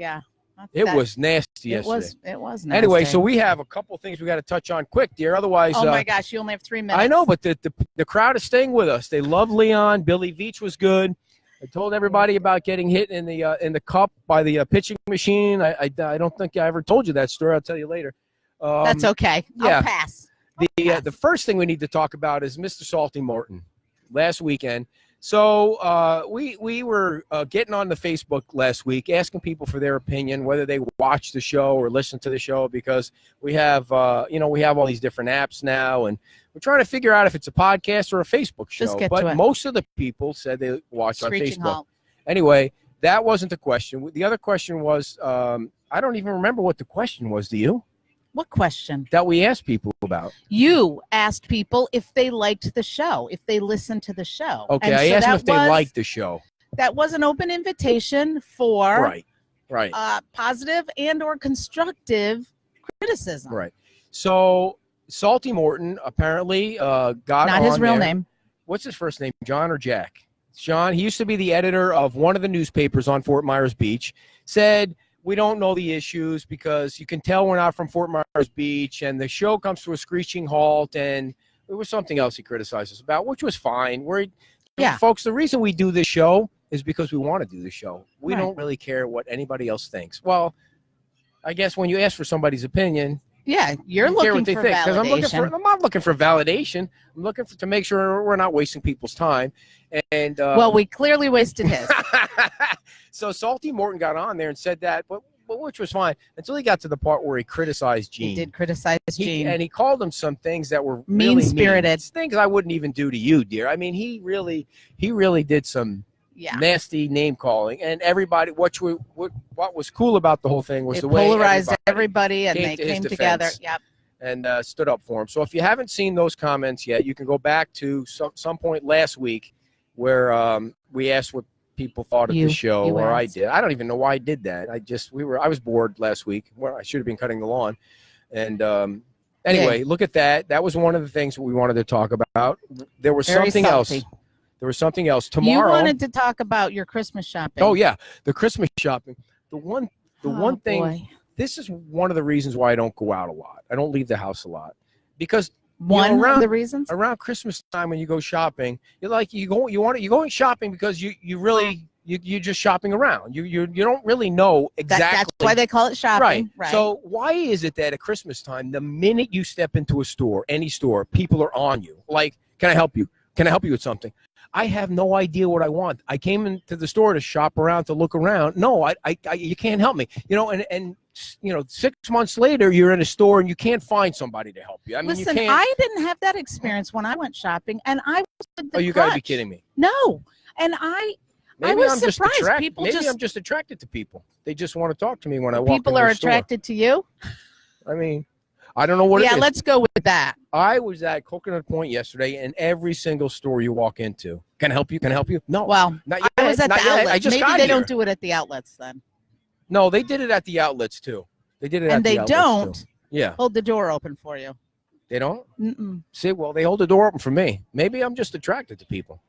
Speaker 3: It
Speaker 2: that-
Speaker 3: was nasty
Speaker 2: It
Speaker 3: yesterday.
Speaker 2: was.
Speaker 3: Anyway,
Speaker 2: nasty.
Speaker 3: so we have a couple things we got to touch on quick, dear. Otherwise,
Speaker 2: Oh my gosh, you only have 3 minutes.
Speaker 3: I know, but the crowd is staying with us. They love Leon. Billy Veach was good. I told everybody about getting hit in the cup by the pitching machine. I don't think I ever told you that story. I'll tell you later.
Speaker 2: That's okay.
Speaker 3: yeah.
Speaker 2: I'll pass.
Speaker 3: The first thing we need to talk about is Mr. Salty Morton last weekend. So we were getting on the Facebook last week, asking people for their opinion, whether they watch the show or listen to the show, because we have all these different apps now, and we're trying to figure out if it's a podcast or a Facebook show.
Speaker 2: Just get
Speaker 3: but
Speaker 2: to it.
Speaker 3: most of the people said they watch on
Speaker 2: Screeching
Speaker 3: Facebook.
Speaker 2: halt.
Speaker 3: Anyway, that wasn't the question. The other question was, I don't even remember what the question was. Do you?
Speaker 2: What question?
Speaker 3: That we asked people about.
Speaker 2: You asked people if they liked the show, if they listened to the show.
Speaker 3: Okay,
Speaker 2: And
Speaker 3: I
Speaker 2: so
Speaker 3: asked them
Speaker 2: that
Speaker 3: if they
Speaker 2: was-
Speaker 3: liked the show.
Speaker 2: That was an open invitation for
Speaker 3: Right.
Speaker 2: positive and or constructive criticism.
Speaker 3: Right. So Salty Morton apparently got
Speaker 2: Not his
Speaker 3: on
Speaker 2: real
Speaker 3: there.
Speaker 2: name.
Speaker 3: What's his first name? John or Jack? John. He used to be the editor of one of the newspapers on Fort Myers Beach. Said, we don't know the issues because you can tell we're not from Fort Myers Beach, and the show comes to a screeching halt, and there was something else he criticized us about, which was fine.
Speaker 2: Yeah.
Speaker 3: Folks, the reason we do this show is because we want to do the show. We
Speaker 2: Right.
Speaker 3: don't really care what anybody else thinks. Well, I guess when you ask for somebody's opinion,
Speaker 2: Yeah, you're
Speaker 3: you care
Speaker 2: looking
Speaker 3: what they
Speaker 2: for
Speaker 3: think. 'Cause
Speaker 2: validation.
Speaker 3: I'm not looking for validation. I'm looking to make sure we're not wasting people's time. And
Speaker 2: well, we clearly wasted his.
Speaker 3: so Salty Morton got on there and said that, but which was fine until he got to the part where he criticized Gene.
Speaker 2: He did criticize Gene.
Speaker 3: And he called him some things that were really
Speaker 2: Mean-spirited.
Speaker 3: things I wouldn't even do to you, dear. I mean, he really did some
Speaker 2: Yeah.
Speaker 3: nasty name calling, and everybody. What was cool about the whole thing was
Speaker 2: It
Speaker 3: the way
Speaker 2: polarized everybody and
Speaker 3: came
Speaker 2: they
Speaker 3: to his
Speaker 2: came together.
Speaker 3: defense.
Speaker 2: Yep.
Speaker 3: and stood up for him. So if you haven't seen those comments yet, you can go back to some point last week where we asked what people thought of the show, or I did. I don't even know why I did that. I was bored last week. Well, I should have been cutting the lawn. And anyway, look at that. That was one of the things we wanted to talk about. There was something else. There was something else tomorrow.
Speaker 2: You wanted to talk about your Christmas shopping.
Speaker 3: Oh yeah, the Christmas shopping. The one thing.
Speaker 2: Boy.
Speaker 3: This is one of the reasons why I don't go out a lot. I don't leave the house a lot because
Speaker 2: One of the reasons
Speaker 3: around Christmas time when you go shopping, you're going shopping because you really you're just shopping around. You don't really know exactly.
Speaker 2: That's why they call it shopping.
Speaker 3: Right. So why is it that at Christmas time, the minute you step into a store, any store, people are on you? Like, can I help you? Can I help you with something? I have no idea what I want. I came into the store to shop around, to look around. No, you can't help me. And 6 months later, you're in a store and you can't find somebody to help you. I mean,
Speaker 2: listen,
Speaker 3: you can't.
Speaker 2: I didn't have that experience when I went shopping, and I was with the
Speaker 3: Oh, you got to be
Speaker 2: crutch.
Speaker 3: kidding me.
Speaker 2: No, and I
Speaker 3: Maybe
Speaker 2: was
Speaker 3: I'm just
Speaker 2: surprised.
Speaker 3: attracted.
Speaker 2: People
Speaker 3: Maybe
Speaker 2: just-
Speaker 3: I'm just attracted to people. They just want to talk to me when I walk.
Speaker 2: people
Speaker 3: into
Speaker 2: are
Speaker 3: a store.
Speaker 2: attracted to you.
Speaker 3: I mean, I don't know what it
Speaker 2: Yeah,
Speaker 3: is.
Speaker 2: let's go with that.
Speaker 3: I was at Coconut Point yesterday, and every single store you walk into, can I help you? Can I help you? No.
Speaker 2: Well,
Speaker 3: Not
Speaker 2: I
Speaker 3: yet,
Speaker 2: was at
Speaker 3: not
Speaker 2: the
Speaker 3: yet.
Speaker 2: outlets.
Speaker 3: I just
Speaker 2: Maybe
Speaker 3: got
Speaker 2: they
Speaker 3: here.
Speaker 2: don't do it at the outlets then,
Speaker 3: No, they did it at the outlets too. They did it at
Speaker 2: and
Speaker 3: the
Speaker 2: they
Speaker 3: outlets
Speaker 2: don't
Speaker 3: too. Yeah,
Speaker 2: hold the door open for you.
Speaker 3: they don't.
Speaker 2: Mm-mm.
Speaker 3: See, well, they hold the door open for me. Maybe I'm just attracted to people.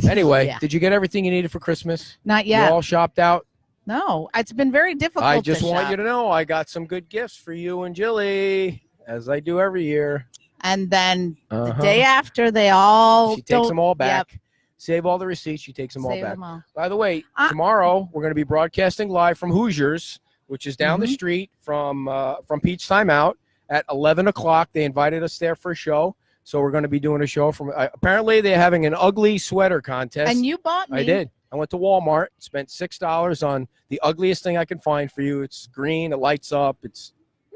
Speaker 3: Anyway,
Speaker 2: Yeah.
Speaker 3: did you get everything you needed for Christmas?
Speaker 2: Not
Speaker 3: You
Speaker 2: yet.
Speaker 3: all shopped out?
Speaker 2: No, it's been very difficult.
Speaker 3: I just
Speaker 2: to
Speaker 3: want
Speaker 2: shop.
Speaker 3: you to know I got some good gifts for you and Jilly, as I do every year.
Speaker 2: And then the
Speaker 3: Uh-huh.
Speaker 2: day after, they all
Speaker 3: She takes
Speaker 2: don't
Speaker 3: them all back.
Speaker 2: Yep,
Speaker 3: Save all the receipts. She takes them all
Speaker 2: save
Speaker 3: back.
Speaker 2: them all.
Speaker 3: By the way,
Speaker 2: I-
Speaker 3: tomorrow we're going to be broadcasting live from Hoosiers, which is down the
Speaker 2: Mhm.
Speaker 3: street from Pete's Timeout at 11 o'clock. They invited us there for a show. So we're going to be doing a show from apparently they're having an ugly sweater contest.
Speaker 2: And you bought me.
Speaker 3: I did. I went to Walmart, spent $6 on the ugliest thing I can find for you. It's green, it lights up.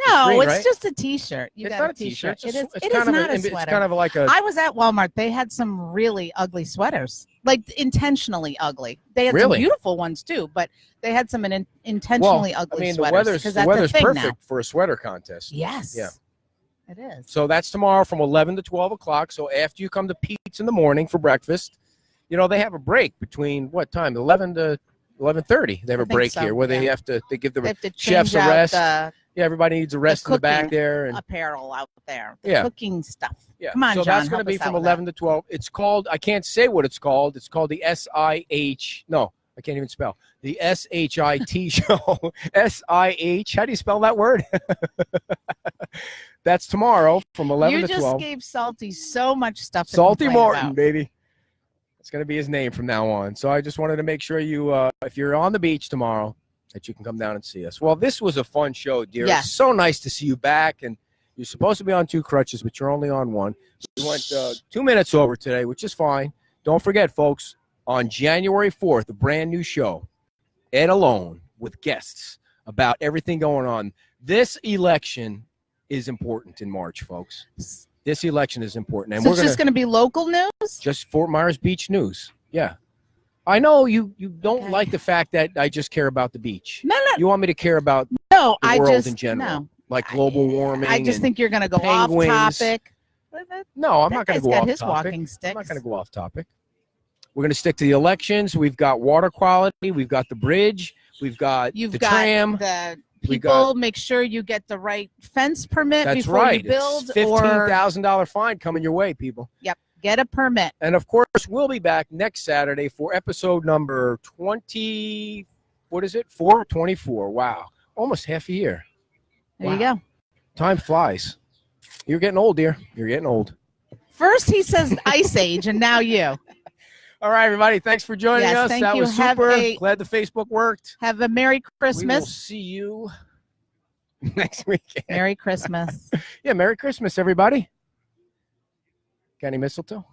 Speaker 2: No,
Speaker 3: green,
Speaker 2: it's
Speaker 3: right?
Speaker 2: just a T-shirt. You
Speaker 3: It's
Speaker 2: got
Speaker 3: not
Speaker 2: a T-shirt.
Speaker 3: It's
Speaker 2: It
Speaker 3: it's
Speaker 2: is
Speaker 3: kind of
Speaker 2: not a
Speaker 3: It's
Speaker 2: sweater.
Speaker 3: kind of like a
Speaker 2: I was at Walmart. They had some really ugly sweaters, like intentionally ugly. They had
Speaker 3: Really?
Speaker 2: some beautiful ones too, but they had some intentionally ugly
Speaker 3: I mean,
Speaker 2: sweaters.
Speaker 3: the weather's
Speaker 2: 'cause
Speaker 3: the
Speaker 2: that's
Speaker 3: weather's
Speaker 2: a thing
Speaker 3: perfect
Speaker 2: now.
Speaker 3: for a sweater contest.
Speaker 2: Yes.
Speaker 3: Yeah.
Speaker 2: It is.
Speaker 3: So that's tomorrow from 11 to 12 o'clock. So after you come to Pete's in the morning for breakfast, they have a break between what time? 11 to 11:30. They have
Speaker 2: I
Speaker 3: a
Speaker 2: think
Speaker 3: break
Speaker 2: so,
Speaker 3: here where they
Speaker 2: yeah.
Speaker 3: give the
Speaker 2: They have to
Speaker 3: chefs
Speaker 2: change
Speaker 3: a
Speaker 2: out
Speaker 3: rest.
Speaker 2: the
Speaker 3: Yeah, everybody needs a rest in the back
Speaker 2: cooking
Speaker 3: there. And
Speaker 2: apparel out there. The
Speaker 3: Yeah.
Speaker 2: cooking stuff.
Speaker 3: yeah,
Speaker 2: Come on,
Speaker 3: so
Speaker 2: John,
Speaker 3: that's going
Speaker 2: help
Speaker 3: to be
Speaker 2: us out
Speaker 3: from
Speaker 2: with
Speaker 3: 11 to 12. It's called. I can't say what it's called. It's called the SIH. No, I can't even spell the SHIT show. SIH. How do you spell that word? That's tomorrow from 11
Speaker 2: You
Speaker 3: to
Speaker 2: just
Speaker 3: 12.
Speaker 2: gave Salty so much stuff. To
Speaker 3: Salty
Speaker 2: complain
Speaker 3: Martin,
Speaker 2: about.
Speaker 3: baby. It's going to be his name from now on. So I just wanted to make sure you, if you're on the beach tomorrow, that you can come down and see us. Well, this was a fun show, dear.
Speaker 2: Yes.
Speaker 3: It's so nice to see you back. And you're supposed to be on 2 crutches, but you're only on 1. We went 2 minutes over today, which is fine. Don't forget, folks, on January 4th, a brand new show, Ed Alone, with guests about everything going on. This election is important in March, folks. This election is important. And
Speaker 2: So
Speaker 3: we're
Speaker 2: it's just going to be local news?
Speaker 3: just Fort Myers Beach news. Yeah. I know you don't
Speaker 2: Okay.
Speaker 3: like the fact that I just care about the beach.
Speaker 2: No,
Speaker 3: You want me to care about
Speaker 2: no.
Speaker 3: the
Speaker 2: I
Speaker 3: world
Speaker 2: just
Speaker 3: in general,
Speaker 2: no.
Speaker 3: like global warming.
Speaker 2: I just
Speaker 3: and-
Speaker 2: think you're going to go off
Speaker 3: penguins.
Speaker 2: topic.
Speaker 3: no, I'm
Speaker 2: That
Speaker 3: not going
Speaker 2: guy's
Speaker 3: to go
Speaker 2: got
Speaker 3: off
Speaker 2: his
Speaker 3: topic.
Speaker 2: walking sticks.
Speaker 3: I'm not going to go off topic. We're going to stick to the elections. We've got water quality. We've got the bridge. We've got
Speaker 2: You've
Speaker 3: the
Speaker 2: got
Speaker 3: tram.
Speaker 2: the
Speaker 3: We
Speaker 2: people. Make sure you get the right fence permit
Speaker 3: That's
Speaker 2: before
Speaker 3: right.
Speaker 2: you build,
Speaker 3: It's
Speaker 2: or
Speaker 3: $15,000 fine coming your way, people.
Speaker 2: get a permit.
Speaker 3: And of course, we'll be back next Saturday for episode number 20. What is it? 424. Wow. Almost half a year.
Speaker 2: There you go.
Speaker 3: Time flies. You're getting old, dear. You're getting old.
Speaker 2: First he says Ice Age, and now you
Speaker 3: All right, everybody. Thanks for joining
Speaker 2: Yes,
Speaker 3: us.
Speaker 2: thank
Speaker 3: That
Speaker 2: you.
Speaker 3: was
Speaker 2: Have
Speaker 3: super.
Speaker 2: a-
Speaker 3: Glad the Facebook worked.
Speaker 2: have a Merry
Speaker 3: We will
Speaker 2: Christmas.
Speaker 3: see you next weekend.
Speaker 2: Merry Christmas.
Speaker 3: Yeah, Merry Christmas, everybody. Got any mistletoe?